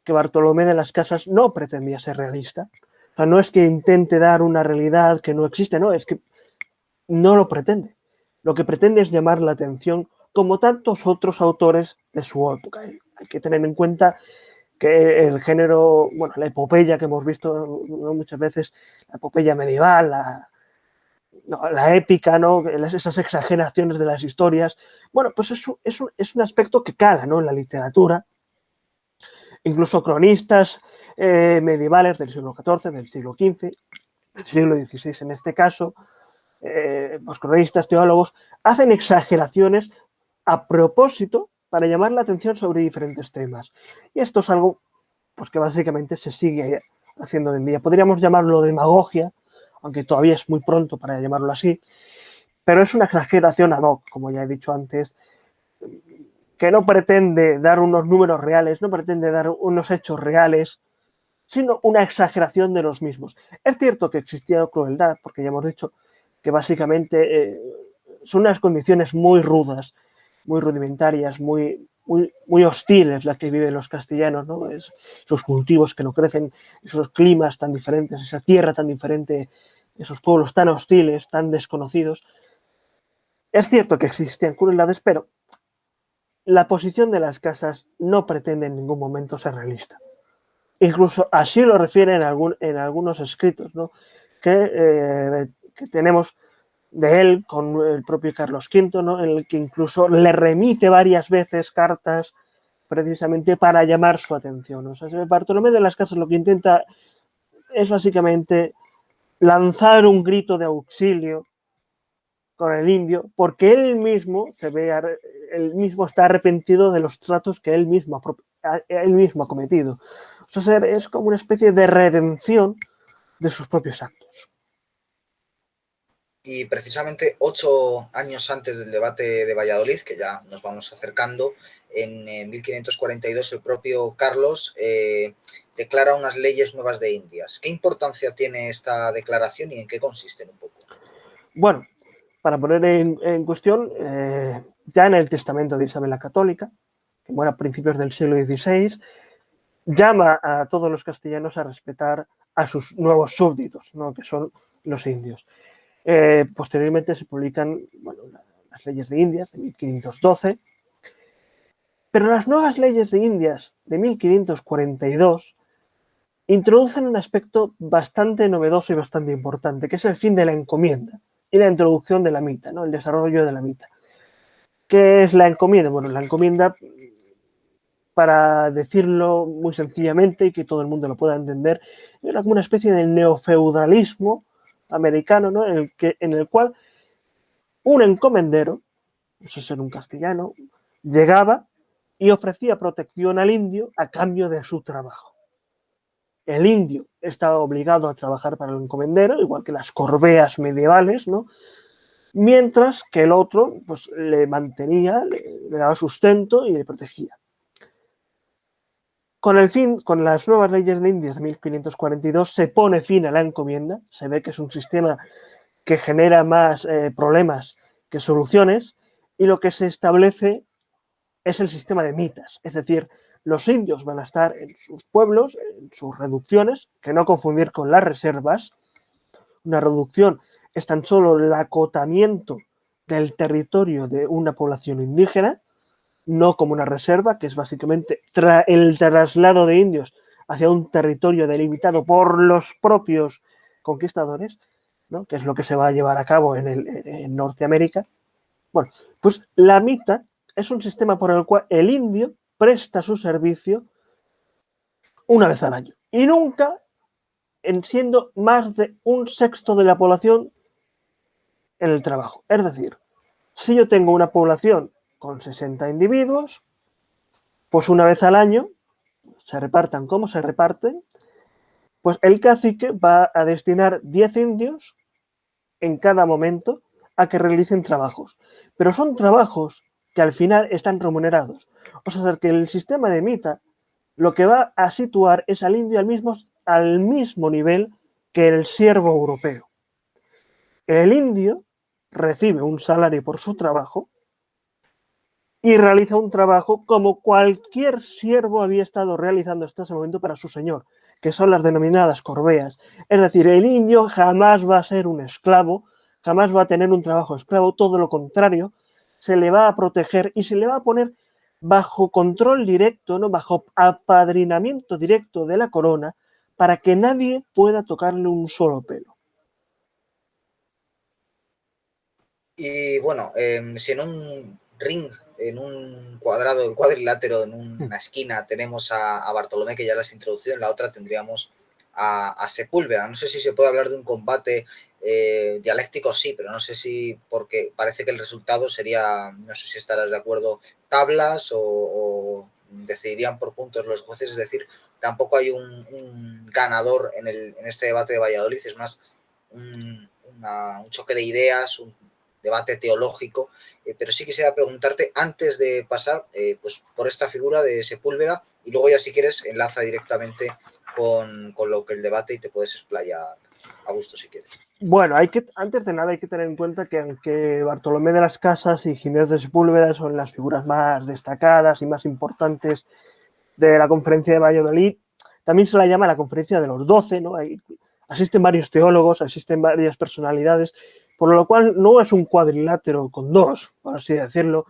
que Bartolomé de las Casas no pretendía ser realista. O sea, no es que intente dar una realidad que no existe, no, es que no lo pretende. Lo que pretende es llamar la atención, como tantos otros autores de su época. Hay que tener en cuenta que el género, bueno, la epopeya que hemos visto, ¿no? Muchas veces, la epopeya medieval, la épica, ¿no? Esas exageraciones de las historias, bueno, pues es un aspecto que cala, ¿no? En la literatura. Incluso cronistas medievales del siglo XIV, del siglo XV, del siglo XVI en este caso, los cronistas, teólogos, hacen exageraciones a propósito para llamar la atención sobre diferentes temas. Y esto es algo pues, que básicamente se sigue haciendo hoy en día. Podríamos llamarlo demagogia, aunque todavía es muy pronto para llamarlo así, pero es una exageración ad hoc, como ya he dicho antes, que no pretende dar unos números reales, no pretende dar unos hechos reales, sino una exageración de los mismos. Es cierto que existía crueldad, porque ya hemos dicho que básicamente son unas condiciones muy rudas, muy rudimentarias, muy hostiles las que viven los castellanos, ¿no? Esos cultivos que no crecen, esos climas tan diferentes, esa tierra tan diferente, esos pueblos tan hostiles, tan desconocidos. Es cierto que existían crueldades, pero la posición de las Casas no pretende en ningún momento ser realista. Incluso así lo refiere en algunos escritos, ¿no? que tenemos de él con el propio Carlos V, ¿no? En el que incluso le remite varias veces cartas precisamente para llamar su atención. O sea, Bartolomé de las Casas lo que intenta es básicamente lanzar un grito de auxilio con el indio, porque él mismo está arrepentido de los tratos que él mismo ha cometido. O sea, es como una especie de redención de sus propios actos. Y precisamente 8 años antes del debate de Valladolid, que ya nos vamos acercando, en 1542 el propio Carlos declara unas leyes nuevas de Indias. ¿Qué importancia tiene esta declaración y en qué consisten un poco? Bueno, para poner en cuestión, ya en el testamento de Isabel la Católica, que muere a principios del siglo XVI, llama a todos los castellanos a respetar a sus nuevos súbditos, ¿no? Que son los indios. Posteriormente se publican las leyes de Indias de 1512, pero las nuevas leyes de Indias de 1542 introducen un aspecto bastante novedoso y bastante importante, que es el fin de la encomienda y la introducción de la mita, ¿no? El desarrollo de la mita. ¿Qué es la encomienda? Bueno, la encomienda, para decirlo muy sencillamente y que todo el mundo lo pueda entender, era como una especie de neofeudalismo americano, ¿no? En el cual un encomendero, eso es ser un castellano, llegaba y ofrecía protección al indio a cambio de su trabajo. El indio estaba obligado a trabajar para el encomendero, igual que las corbeas medievales, ¿no? Mientras que el otro pues, le mantenía, le daba sustento y le protegía. Con las nuevas leyes de Indias de 1542 se pone fin a la encomienda, se ve que es un sistema que genera más problemas que soluciones, y lo que se establece es el sistema de mitas, es decir, los indios van a estar en sus pueblos, en sus reducciones, que no confundir con las reservas. Una reducción es tan solo el acotamiento del territorio de una población indígena, no como una reserva, que es básicamente el traslado de indios hacia un territorio delimitado por los propios conquistadores, ¿no? Que es lo que se va a llevar a cabo en Norteamérica. Bueno, pues la mita es un sistema por el cual el indio presta su servicio una vez al año y nunca siendo más de un sexto de la población en el trabajo. Es decir, si yo tengo una población con 60 individuos, pues una vez al año se repartan como se reparten, pues el cacique va a destinar 10 indios en cada momento a que realicen trabajos. Pero son trabajos que al final están remunerados. O sea, que el sistema de mita lo que va a situar es al indio al mismo nivel que el siervo europeo. El indio recibe un salario por su trabajo y realiza un trabajo como cualquier siervo había estado realizando hasta ese momento para su señor, que son las denominadas corbeas. Es decir, el indio jamás va a ser un esclavo, jamás va a tener un trabajo esclavo, todo lo contrario, se le va a proteger y se le va a poner bajo control directo, ¿no? Bajo apadrinamiento directo de la corona, para que nadie pueda tocarle un solo pelo. Y bueno, si en un ring, en un cuadrado, el cuadrilátero, en una esquina tenemos a Bartolomé, que ya las has introducido, en la otra tendríamos a Sepúlveda. No sé si se puede hablar de un combate dialéctico, sí, pero no sé si, porque parece que el resultado sería, no sé si estarás de acuerdo, tablas o decidirían por puntos los jueces, es decir, tampoco hay un ganador en este debate de Valladolid, es más un choque de ideas, un debate teológico, pero sí quisiera preguntarte antes de pasar pues por esta figura de Sepúlveda y luego ya si quieres enlaza directamente con lo que el debate y te puedes explayar a gusto si quieres. Bueno, antes de nada hay que tener en cuenta que aunque Bartolomé de las Casas y Ginés de Sepúlveda son las figuras más destacadas y más importantes de la conferencia de Valladolid, también se la llama la conferencia de los 12, ¿no? Asisten varios teólogos, asisten varias personalidades, por lo cual no es un cuadrilátero con dos, por así decirlo,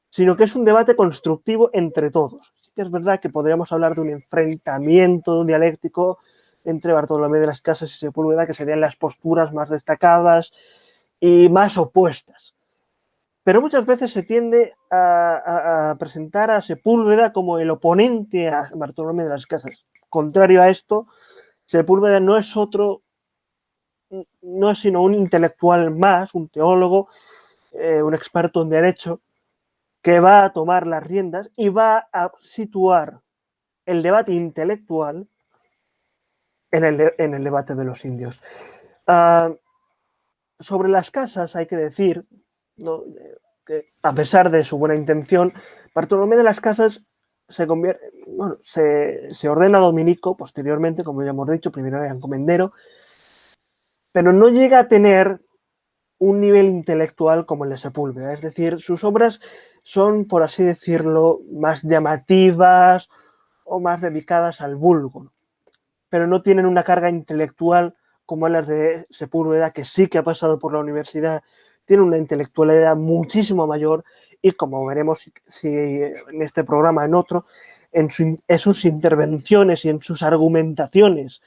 sino que es un debate constructivo entre todos. Sí que es verdad que podríamos hablar de un enfrentamiento dialéctico entre Bartolomé de las Casas y Sepúlveda, que serían las posturas más destacadas y más opuestas. Pero muchas veces se tiende a presentar a Sepúlveda como el oponente a Bartolomé de las Casas. Contrario a esto, Sepúlveda no es sino un intelectual más, un teólogo, un experto en derecho, que va a tomar las riendas y va a situar el debate intelectual en el debate de los indios. Sobre las casas hay que decir, ¿no?, que a pesar de su buena intención, Bartolomé de las Casas se ordena dominico posteriormente, como ya hemos dicho, primero era encomendero, pero no llega a tener un nivel intelectual como el de Sepúlveda. Es decir, sus obras son, por así decirlo, más llamativas o más dedicadas al vulgo, pero no tienen una carga intelectual como las de Sepúlveda, que sí que ha pasado por la universidad, tiene una intelectualidad muchísimo mayor y, como veremos si en este programa, en otro, en sus intervenciones y en sus argumentaciones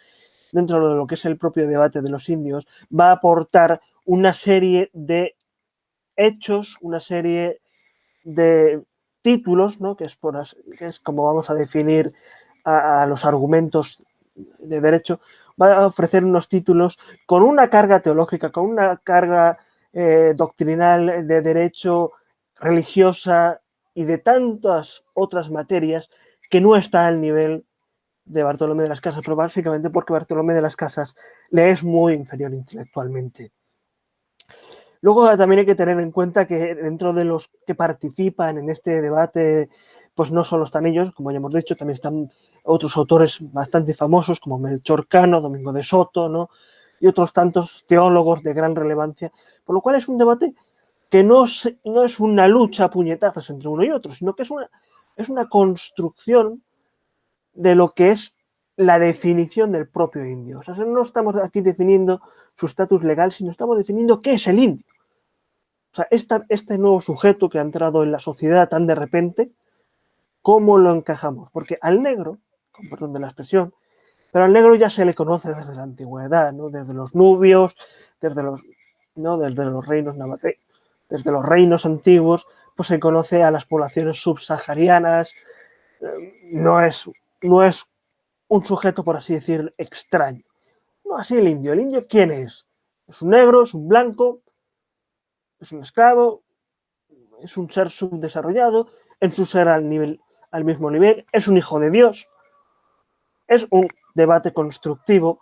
dentro de lo que es el propio debate de los indios, va a aportar una serie de hechos, una serie de títulos, ¿no?, que es como vamos a definir a los argumentos de derecho, va a ofrecer unos títulos con una carga teológica, con una carga doctrinal de derecho, religiosa y de tantas otras materias que no está al nivel de Bartolomé de las Casas, pero básicamente porque Bartolomé de las Casas le es muy inferior intelectualmente. Luego también hay que tener en cuenta que dentro de los que participan en este debate, pues no solo están ellos, como ya hemos dicho, también están otros autores bastante famosos como Melchor Cano, Domingo de Soto, ¿no?, y otros tantos teólogos de gran relevancia, por lo cual es un debate que no es una lucha a puñetazos entre uno y otro, sino que es una construcción de lo que es la definición del propio indio. O sea, no estamos aquí definiendo su estatus legal, sino estamos definiendo qué es el indio. O sea, este nuevo sujeto que ha entrado en la sociedad tan de repente, ¿cómo lo encajamos? Porque al negro, con perdón de la expresión, pero al negro ya se le conoce desde la antigüedad, ¿no?, desde los nubios, desde los reinos nabateos, desde los reinos antiguos, pues se conoce a las poblaciones subsaharianas. No es un sujeto, por así decir, extraño. No así el indio. ¿El indio quién es? ¿Es un negro? ¿Es un blanco? ¿Es un esclavo? ¿Es un ser subdesarrollado? ¿En su ser al mismo nivel? ¿Es un hijo de Dios? Es un debate constructivo,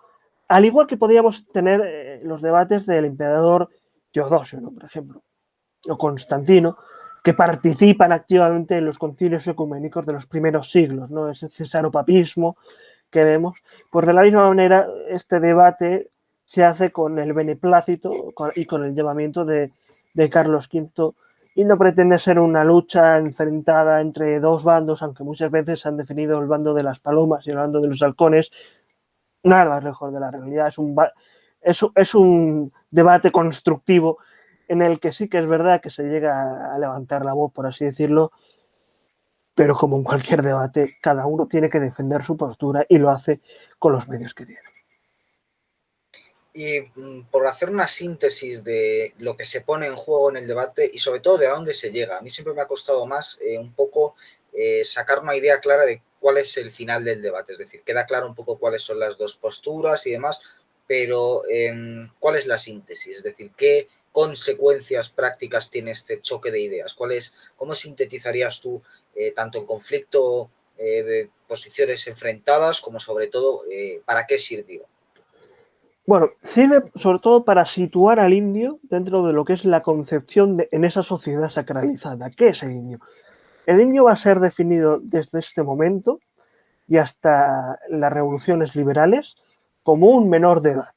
al igual que podíamos tener los debates del emperador Teodosio, ¿no?, por ejemplo, o Constantino, que participan activamente en los concilios ecuménicos de los primeros siglos, ¿no?, ese cesaropapismo que vemos. Pues de la misma manera, este debate se hace con el beneplácito y con el llamamiento de Carlos V, y no pretende ser una lucha enfrentada entre dos bandos, aunque muchas veces se han definido el bando de las palomas y el bando de los halcones. Nada más lejos de la realidad. Es un debate constructivo en el que sí que es verdad que se llega a levantar la voz, por así decirlo, pero como en cualquier debate, cada uno tiene que defender su postura y lo hace con los medios que tiene. Y por hacer una síntesis de lo que se pone en juego en el debate y sobre todo de a dónde se llega, a mí siempre me ha costado más un poco sacar una idea clara de cuál es el final del debate, es decir, queda claro un poco cuáles son las dos posturas y demás, pero ¿cuál es la síntesis? Es decir, ¿qué consecuencias prácticas tiene este choque de ideas? ¿Cómo sintetizarías tú tanto el conflicto de posiciones enfrentadas como sobre todo para qué sirvió? Bueno, sirve sobre todo para situar al indio dentro de lo que es la concepción en esa sociedad sacralizada. ¿Qué es el indio? El indio va a ser definido desde este momento y hasta las revoluciones liberales como un menor de edad.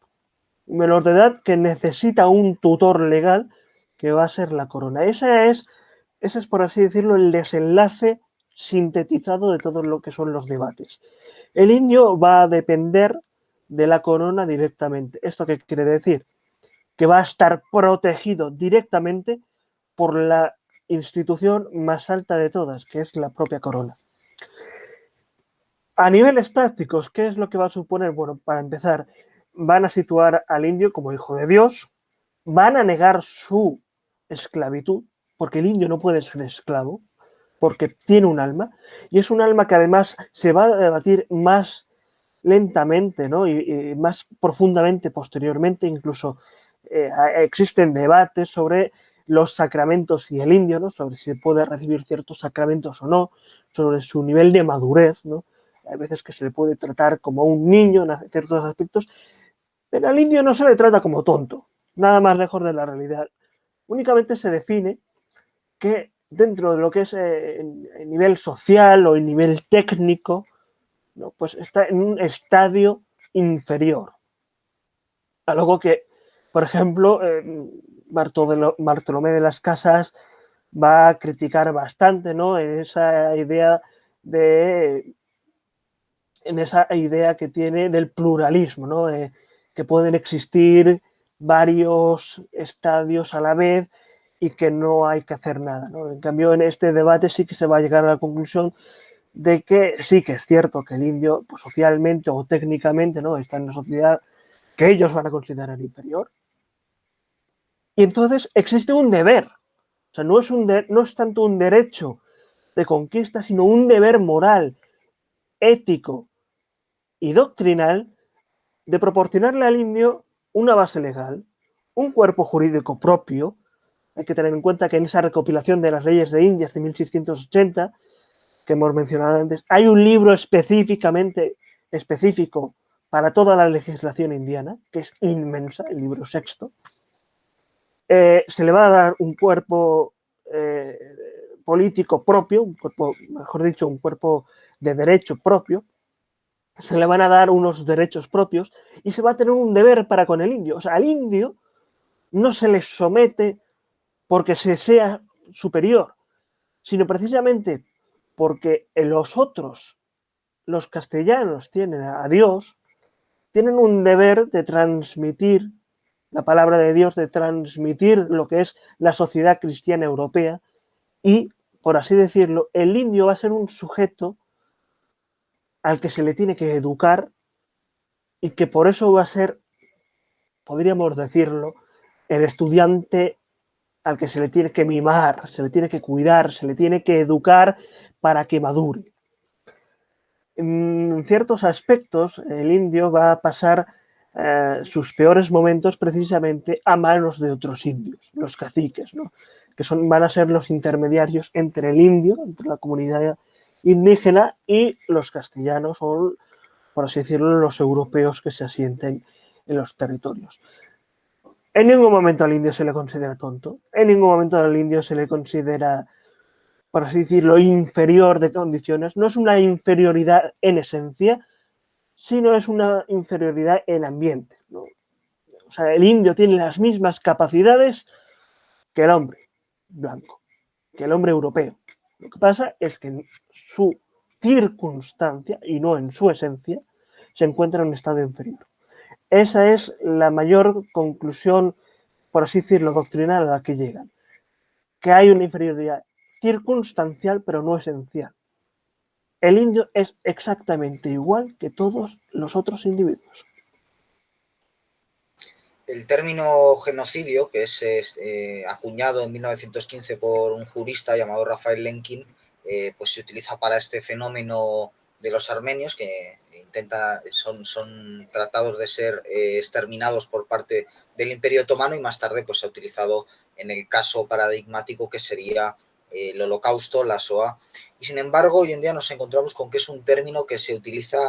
Un menor de edad que necesita un tutor legal que va a ser la corona. Ese es, por así decirlo, el desenlace sintetizado de todo lo que son los debates. El indio va a depender de la corona directamente. ¿Esto qué quiere decir? Que va a estar protegido directamente por la institución más alta de todas, que es la propia corona. A niveles prácticos, ¿qué es lo que va a suponer? Bueno, para empezar, van a situar al indio como hijo de Dios, van a negar su esclavitud, porque el indio no puede ser esclavo, porque tiene un alma, y es un alma que además se va a debatir más lentamente, ¿no? y más profundamente posteriormente, incluso existen debates sobre los sacramentos y el indio, ¿no? Sobre si puede recibir ciertos sacramentos o no, sobre su nivel de madurez, ¿no? Hay veces que se le puede tratar como un niño en ciertos aspectos, pero al indio no se le trata como tonto, nada más lejos de la realidad. Únicamente se define que dentro de lo que es el nivel social o el nivel técnico, ¿no? Pues está en un estadio inferior. Algo que, por ejemplo, Bartolomé de las Casas va a criticar bastante, ¿no? En esa idea que tiene del pluralismo, ¿no? Que pueden existir varios estadios a la vez y que no hay que hacer nada, ¿no? En cambio, en este debate sí que se va a llegar a la conclusión de que sí que es cierto que el indio, pues, socialmente o técnicamente, ¿no? Está en una sociedad que ellos van a considerar inferior. Y entonces existe un deber. O sea, no es tanto un derecho de conquista, sino un deber moral, ético y doctrinal de proporcionarle al indio una base legal, un cuerpo jurídico propio. Hay que tener en cuenta que en esa recopilación de las leyes de Indias de 1680, que hemos mencionado antes, hay un libro específico para toda la legislación indiana, que es inmensa, el libro sexto. Se le va a dar un cuerpo político propio, un cuerpo, mejor dicho, un cuerpo de derecho propio, se le van a dar unos derechos propios y se va a tener un deber para con el indio. O sea, al indio no se le somete porque se sea superior, sino precisamente porque los otros, los castellanos, tienen a Dios, tienen un deber de transmitir la palabra de Dios, de transmitir lo que es la sociedad cristiana europea y, por así decirlo, el indio va a ser un sujeto al que se le tiene que educar y que por eso va a ser, podríamos decirlo, el estudiante al que se le tiene que mimar, se le tiene que cuidar, se le tiene que educar para que madure. En ciertos aspectos, el indio va a pasar sus peores momentos precisamente a manos de otros indios, los caciques, ¿no? Que van a ser los intermediarios entre el indio, entre la comunidad indígena y los castellanos o, por así decirlo, los europeos que se asienten en los territorios. En ningún momento al indio se le considera tonto, en ningún momento al indio se le considera, por así decirlo, inferior de condiciones. No es una inferioridad en esencia, sino es una inferioridad en ambiente, ¿no? O sea, el indio tiene las mismas capacidades que el hombre blanco, que el hombre europeo. Lo que pasa es que en su circunstancia, y no en su esencia, se encuentra en un estado inferior. Esa es la mayor conclusión, por así decirlo, doctrinal a la que llegan. Que hay una inferioridad circunstancial, pero no esencial. El indio es exactamente igual que todos los otros individuos. El término genocidio, que es acuñado en 1915 por un jurista llamado Rafael Lemkin, pues se utiliza para este fenómeno de los armenios que son tratados de ser exterminados por parte del Imperio Otomano y más tarde pues se ha utilizado en el caso paradigmático que sería el Holocausto, la Shoah. Y sin embargo, hoy en día nos encontramos con que es un término que se utiliza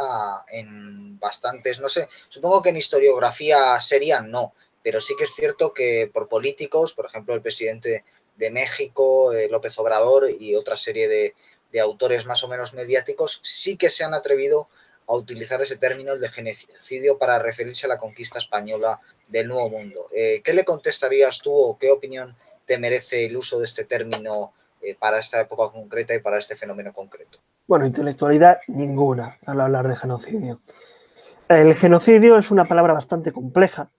en bastantes, no sé, supongo que en historiografía seria no, pero sí que es cierto que por políticos, por ejemplo, el presidente de México, López Obrador y otra serie de autores más o menos mediáticos, sí que se han atrevido a utilizar ese término, el de genocidio, para referirse a la conquista española del Nuevo Mundo. ¿Qué le contestarías tú o qué opinión te merece el uso de este término para esta época concreta y para este fenómeno concreto? Bueno, intelectualidad ninguna al hablar de genocidio. El genocidio es una palabra bastante compleja,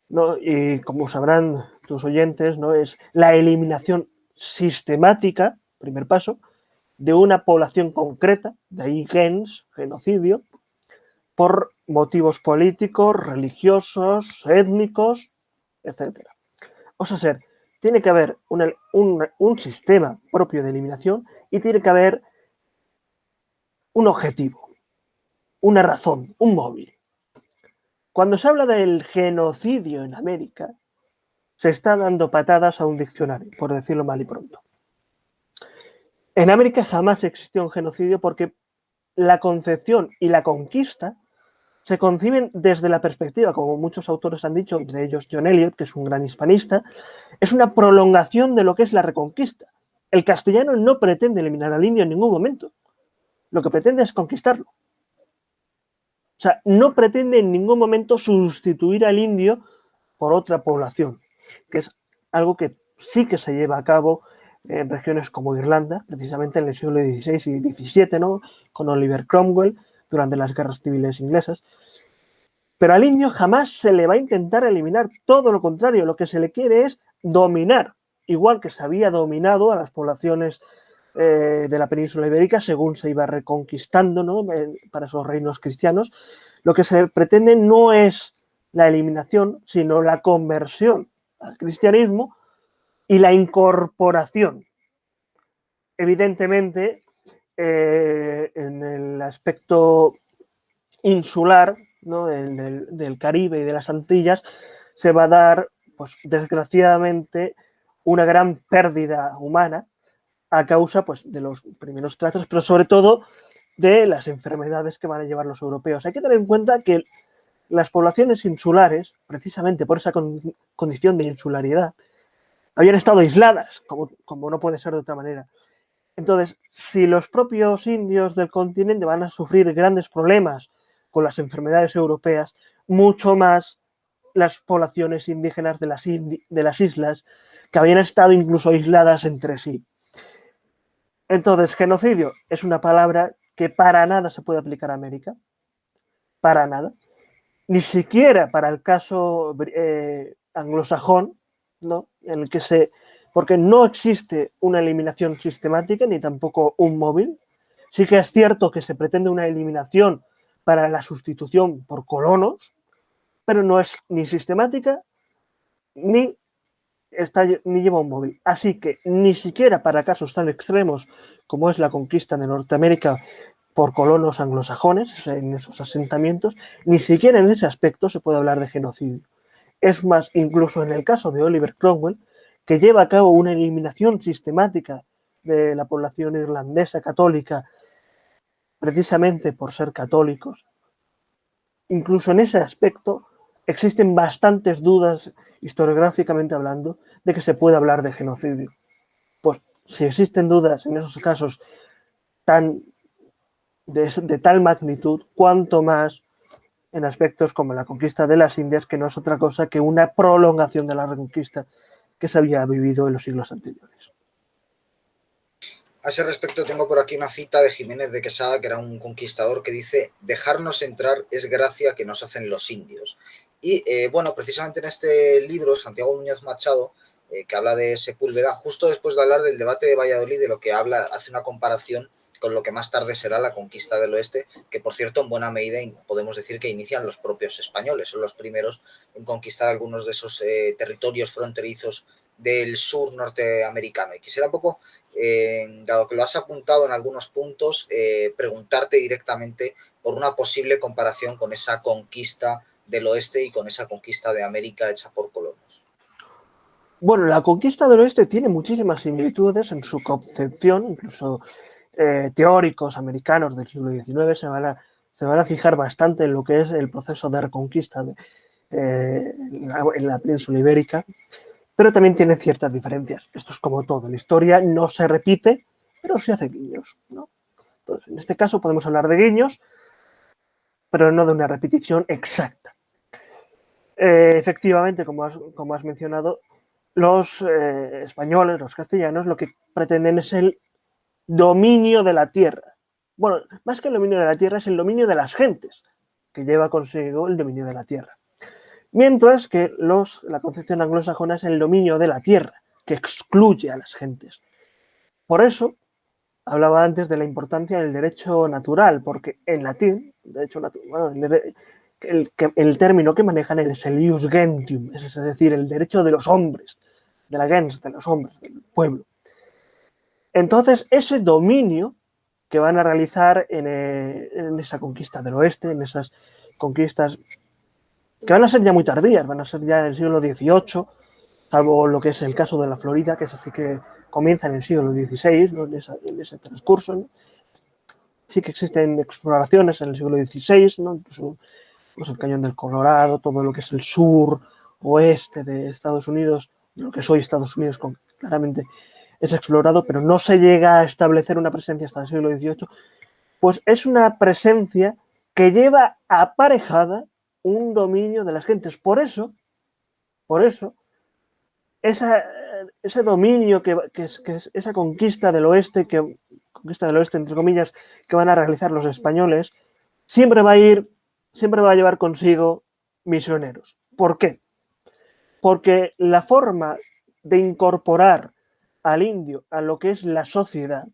¿no? Y como sabrán tus oyentes, ¿no? Es la eliminación sistemática, primer paso, de una población concreta, de ahí gens, genocidio, por motivos políticos, religiosos, étnicos etcétera. O sea, tiene que haber un sistema propio de eliminación y tiene que haber un objetivo, una razón, un móvil. Cuando se habla del genocidio en América, se está dando patadas a un diccionario, por decirlo mal y pronto. En América jamás existió un genocidio porque la concepción y la conquista se conciben desde la perspectiva, como muchos autores han dicho, entre ellos John Eliot, que es un gran hispanista, es una prolongación de lo que es la reconquista. El castellano no pretende eliminar al indio en ningún momento. Lo que pretende es conquistarlo. O sea, no pretende en ningún momento sustituir al indio por otra población, que es algo que sí que se lleva a cabo en regiones como Irlanda, precisamente en el siglo XVI y XVII, ¿no? Con Oliver Cromwell, durante las guerras civiles inglesas. Pero al indio jamás se le va a intentar eliminar, todo lo contrario, lo que se le quiere es dominar, igual que se había dominado a las poblaciones de la península ibérica según se iba reconquistando, ¿no? Para esos reinos cristianos. Lo que se pretende no es la eliminación, sino la conversión al cristianismo y la incorporación. Evidentemente, en el aspecto insular, ¿no? del Caribe y de las Antillas, se va a dar, pues desgraciadamente, una gran pérdida humana a causa, pues, de los primeros tratos, pero sobre todo de las enfermedades que van a llevar los europeos. Hay que tener en cuenta que las poblaciones insulares, precisamente por esa condición de insularidad, habían estado aisladas, como no puede ser de otra manera. Entonces, si los propios indios del continente van a sufrir grandes problemas con las enfermedades europeas, mucho más las poblaciones indígenas de las islas, que habían estado incluso aisladas entre sí. Entonces, genocidio es una palabra que para nada se puede aplicar a América, para nada, ni siquiera para el caso anglosajón, ¿no? En el que porque no existe una eliminación sistemática ni tampoco un móvil. Sí que es cierto que se pretende una eliminación para la sustitución por colonos, pero no es ni sistemática ni lleva un móvil. Así que ni siquiera para casos tan extremos como es la conquista de Norteamérica por colonos anglosajones en esos asentamientos, ni siquiera en ese aspecto se puede hablar de genocidio. Es más, incluso en el caso de Oliver Cromwell, que lleva a cabo una eliminación sistemática de la población irlandesa católica precisamente por ser católicos, incluso en ese aspecto existen bastantes dudas historiográficamente hablando de que se puede hablar de genocidio. Pues si existen dudas en esos casos de tal magnitud, cuanto más en aspectos como la conquista de las Indias, que no es otra cosa que una prolongación de la reconquista que se había vivido en los siglos anteriores. A ese respecto tengo por aquí una cita de Jiménez de Quesada, que era un conquistador, que dice: dejarnos entrar es gracia que nos hacen los indios. Y bueno, precisamente en este libro, Santiago Núñez Machado, que habla de Sepúlveda, justo después de hablar del debate de Valladolid, de lo que habla, hace una comparación con lo que más tarde será la conquista del oeste, que por cierto en buena medida podemos decir que inician los propios españoles, son los primeros en conquistar algunos de esos territorios fronterizos del sur norteamericano. Y quisiera un poco, dado que lo has apuntado en algunos puntos, preguntarte directamente por una posible comparación con esa conquista del oeste y con esa conquista de América hecha por colonos. Bueno, la conquista del oeste tiene muchísimas similitudes en su concepción, incluso teóricos americanos del siglo XIX se van a fijar bastante en lo que es el proceso de reconquista en la península ibérica, pero también tiene ciertas diferencias. Esto es como todo, la historia no se repite, pero se hace guiños, ¿no? Entonces, en este caso podemos hablar de guiños, pero no de una repetición exacta. Efectivamente, como has mencionado, los españoles, los castellanos, lo que pretenden es el dominio de la tierra. Bueno, más que el dominio de la tierra, es el dominio de las gentes, que lleva consigo el dominio de la tierra. Mientras que la concepción anglosajona es el dominio de la tierra, que excluye a las gentes. Por eso, hablaba antes de la importancia del derecho natural, porque en latín, el término que manejan es el ius gentium, es decir, el derecho de los hombres, de la gens, de los hombres, del pueblo. Entonces, ese dominio que van a realizar en esa conquista del oeste, en esas conquistas que van a ser ya muy tardías, van a ser ya en el siglo XVIII, salvo lo que es el caso de la Florida, que es así que comienza en el siglo XVI, ¿no? en ese transcurso. ¿No? Sí que existen exploraciones en el siglo XVI, ¿no? Incluso pues, el Cañón del Colorado, todo lo que es el sur, oeste de Estados Unidos, lo que es hoy Estados Unidos, claramente es explorado, pero no se llega a establecer una presencia hasta el siglo XVIII, pues es una presencia que lleva aparejada un dominio de las gentes. Por eso, ese dominio que es esa conquista del oeste, entre comillas, que van a realizar los españoles, siempre va a llevar consigo misioneros. ¿Por qué? Porque la forma de incorporar al indio a lo que es la sociedad,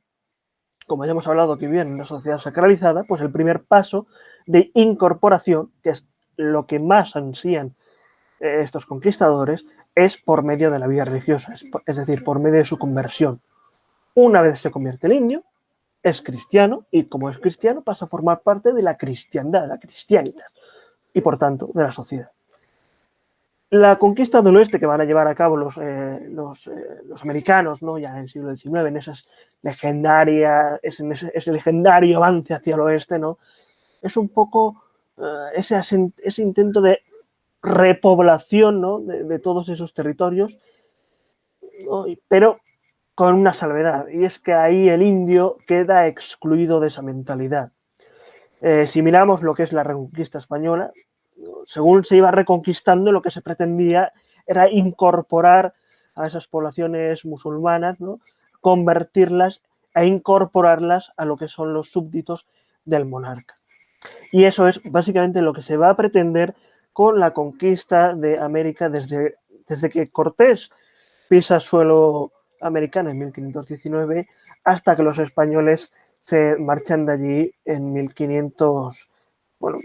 como ya hemos hablado que vive en una sociedad sacralizada, pues el primer paso de incorporación, que es lo que más ansían estos conquistadores, es por medio de la vida religiosa, es decir, por medio de su conversión. Una vez se convierte el indio, es cristiano y como es cristiano pasa a formar parte de la cristiandad, la cristianitas, y por tanto de la sociedad. La conquista del oeste que van a llevar a cabo los americanos, ¿no? Ya en el siglo XIX, en esas ese legendario avance hacia el oeste, ¿no? Es un poco ese intento de repoblación, ¿no? de todos esos territorios, ¿no? Pero con una salvedad, y es que ahí el indio queda excluido de esa mentalidad. Si miramos lo que es la reconquista española, según se iba reconquistando, lo que se pretendía era incorporar a esas poblaciones musulmanas, ¿no? Convertirlas e incorporarlas a lo que son los súbditos del monarca. Y eso es básicamente lo que se va a pretender con la conquista de América desde que Cortés pisa suelo americano en 1519 hasta que los españoles se marchan de allí en 1500, bueno,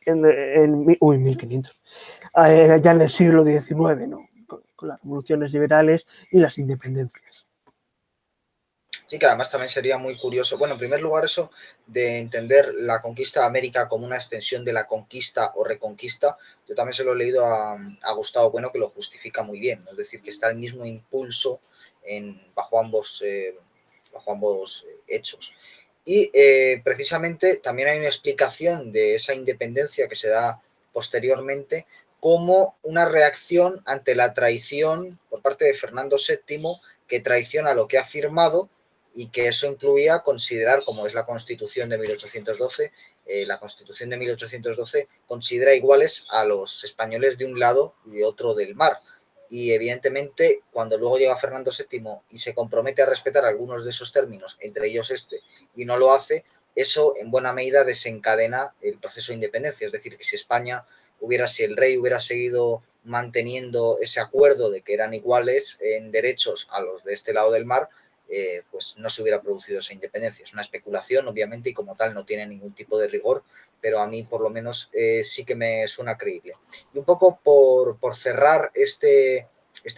1500, ya en el siglo XIX, ¿no? Con las revoluciones liberales y las independencias. Sí, que además también sería muy curioso. Bueno, en primer lugar, eso de entender la conquista de América como una extensión de la conquista o reconquista, yo también se lo he leído a Gustavo Bueno, que lo justifica muy bien. Es decir, que está el mismo impulso bajo ambos hechos. Y precisamente también hay una explicación de esa independencia que se da posteriormente como una reacción ante la traición por parte de Fernando VII, que traiciona lo que ha firmado y que eso incluía considerar, como es la Constitución de 1812, la Constitución de 1812 considera iguales a los españoles de un lado y de otro del mar. Y evidentemente, cuando luego llega Fernando VII y se compromete a respetar algunos de esos términos, entre ellos y no lo hace, eso en buena medida desencadena el proceso de independencia. Es decir, que si si el rey hubiera seguido manteniendo ese acuerdo de que eran iguales en derechos a los de este lado del mar, pues no se hubiera producido esa independencia. Es una especulación, obviamente, y como tal no tiene ningún tipo de rigor, pero a mí por lo menos sí que me suena creíble. Y un poco por cerrar este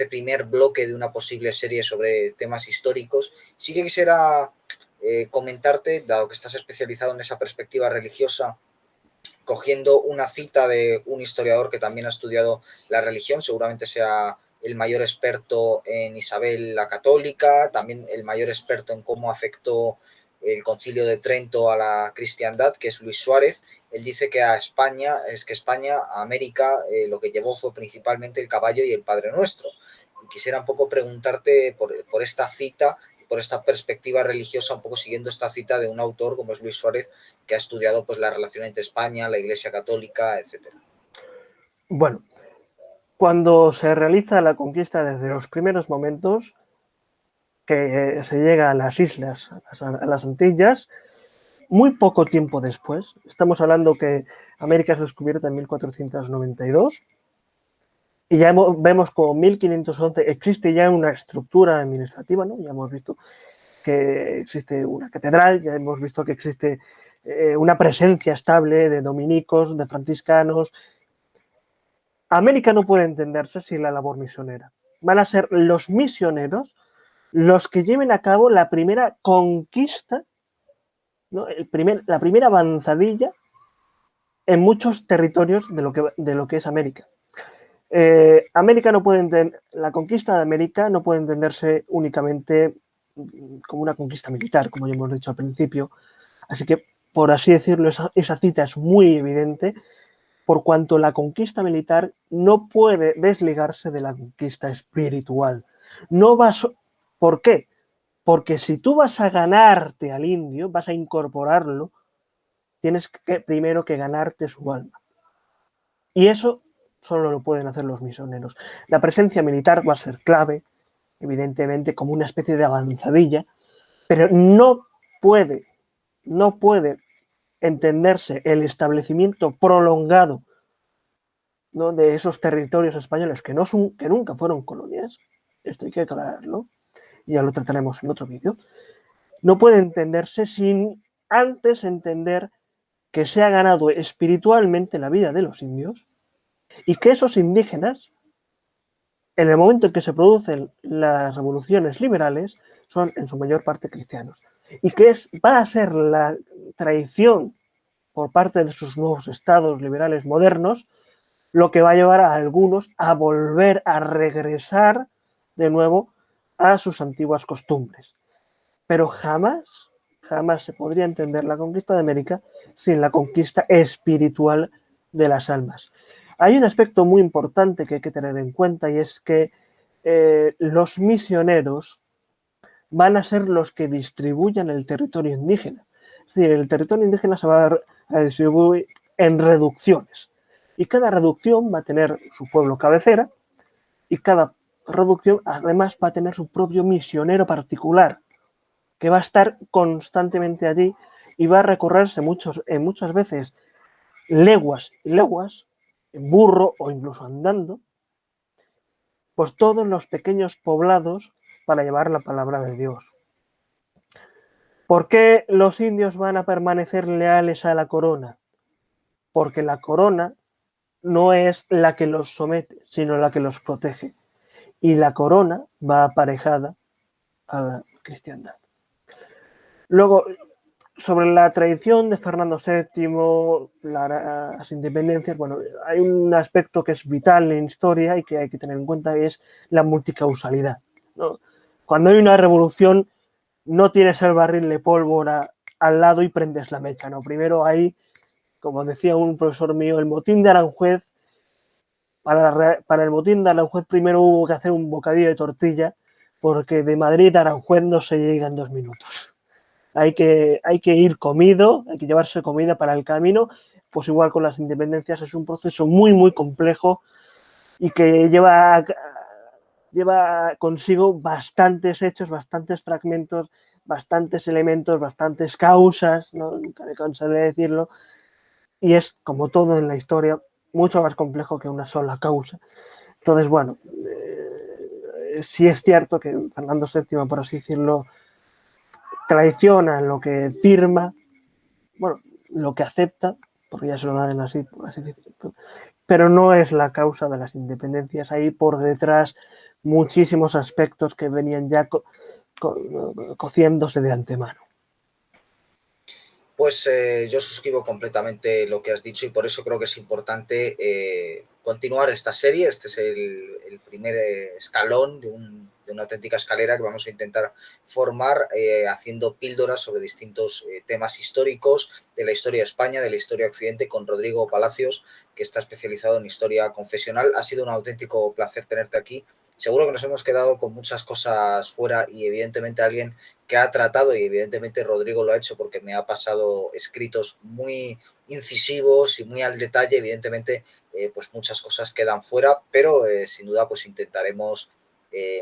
primer bloque de una posible serie sobre temas históricos, sí que quisiera comentarte, dado que estás especializado en esa perspectiva religiosa, cogiendo una cita de un historiador que también ha estudiado la religión, seguramente sea el mayor experto en Isabel la Católica, también el mayor experto en cómo afectó el Concilio de Trento a la cristiandad, que es Luis Suárez. Él dice que a América, lo que llevó fue principalmente el caballo y el Padre Nuestro. Y quisiera un poco preguntarte por esta cita, por esta perspectiva religiosa, un poco siguiendo esta cita de un autor como es Luis Suárez, que ha estudiado pues la relación entre España, la Iglesia Católica, etcétera. Bueno, cuando se realiza la conquista desde los primeros momentos que se llega a las islas, a las Antillas, muy poco tiempo después, estamos hablando que América es descubierta en 1492 y ya vemos como 1511 existe ya una estructura administrativa, ¿no? Ya hemos visto que existe una catedral, ya hemos visto que existe una presencia estable de dominicos, de franciscanos. América no puede entenderse sin la labor misionera. Van a ser los misioneros los que lleven a cabo la primera conquista, ¿no? La primera avanzadilla en muchos territorios de lo que es América. América no puede la conquista de América no puede entenderse únicamente como una conquista militar, como ya hemos dicho al principio. Así que, por así decirlo, esa cita es muy evidente, por cuanto la conquista militar no puede desligarse de la conquista espiritual. No va ¿Por qué? Porque si tú vas a ganarte al indio, vas a incorporarlo, tienes primero que ganarte su alma. Y eso solo lo pueden hacer los misioneros. La presencia militar va a ser clave, evidentemente, como una especie de avanzadilla, pero no puede entenderse el establecimiento prolongado, ¿no?, de esos territorios españoles que nunca fueron colonias. Esto hay que aclararlo, y ya lo trataremos en otro vídeo. No puede entenderse sin antes entender que se ha ganado espiritualmente la vida de los indios y que esos indígenas, en el momento en que se producen las revoluciones liberales, son en su mayor parte cristianos. Y que va a ser la traición por parte de sus nuevos estados liberales modernos lo que va a llevar a algunos a volver a regresar de nuevo a sus antiguas costumbres. Pero jamás se podría entender la conquista de América sin la conquista espiritual de las almas. Hay un aspecto muy importante que hay que tener en cuenta, y es que los misioneros van a ser los que distribuyan el territorio indígena. Es decir, el territorio indígena se va a distribuir en reducciones, y cada reducción va a tener su pueblo cabecera, y cada reducción además va a tener su propio misionero particular, que va a estar constantemente allí y va a recorrerse muchas veces leguas y leguas, en burro o incluso andando, pues todos los pequeños poblados para llevar la palabra de Dios. ¿Por qué los indios van a permanecer leales a la corona? Porque la corona no es la que los somete, sino la que los protege. Y la corona va aparejada a la cristiandad. Luego, sobre la tradición de Fernando VII, las independencias, bueno, hay un aspecto que es vital en historia y que hay que tener en cuenta, y es la multicausalidad, ¿no? Cuando hay una revolución, no tienes el barril de pólvora al lado y prendes la mecha, ¿no? Primero hay, como decía un profesor mío, el motín de Aranjuez. Para el motín de Aranjuez primero hubo que hacer un bocadillo de tortilla, porque de Madrid a Aranjuez no se llega en 2 minutos. Hay que ir comido, hay que llevarse comida para el camino. Pues igual con las independencias, es un proceso muy complejo y que lleva consigo bastantes hechos, bastantes fragmentos, bastantes elementos, bastantes causas, ¿no? Nunca me cansaré de decirlo, y es, como todo en la historia, mucho más complejo que una sola causa. Entonces, bueno, sí es cierto que Fernando VII, por así decirlo, traiciona lo que firma, bueno, lo que acepta, porque ya se lo dan así, por así decirlo, pero no es la causa de las independencias. Hay por detrás muchísimos aspectos que venían ya cociéndose de antemano. Pues yo suscribo completamente lo que has dicho, y por eso creo que es importante continuar esta serie. Este es el primer escalón de una auténtica escalera que vamos a intentar formar haciendo píldoras sobre distintos temas históricos de la historia de España, de la historia de Occidente, con Rodrigo Palacios, que está especializado en historia confesional. Ha sido un auténtico placer tenerte aquí. Seguro que nos hemos quedado con muchas cosas fuera, y evidentemente alguien que ha tratado, y evidentemente Rodrigo lo ha hecho porque me ha pasado escritos muy incisivos y muy al detalle. Evidentemente pues muchas cosas quedan fuera, pero sin duda pues intentaremos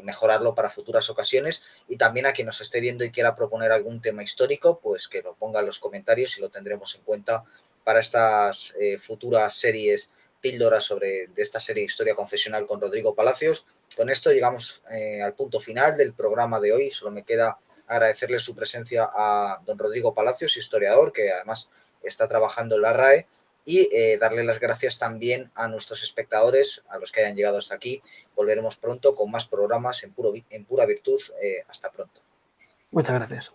mejorarlo para futuras ocasiones. Y también a quien nos esté viendo y quiera proponer algún tema histórico, pues que lo ponga en los comentarios y lo tendremos en cuenta para estas futuras series, píldoras de esta serie de Historia Confesional con Rodrigo Palacios. Con esto llegamos al punto final del programa de hoy. Solo me queda agradecerle su presencia a don Rodrigo Palacios, historiador, que además está trabajando en la RAE, y darle las gracias también a nuestros espectadores, a los que hayan llegado hasta aquí. Volveremos pronto con más programas en Pura Virtud. Hasta pronto. Muchas gracias.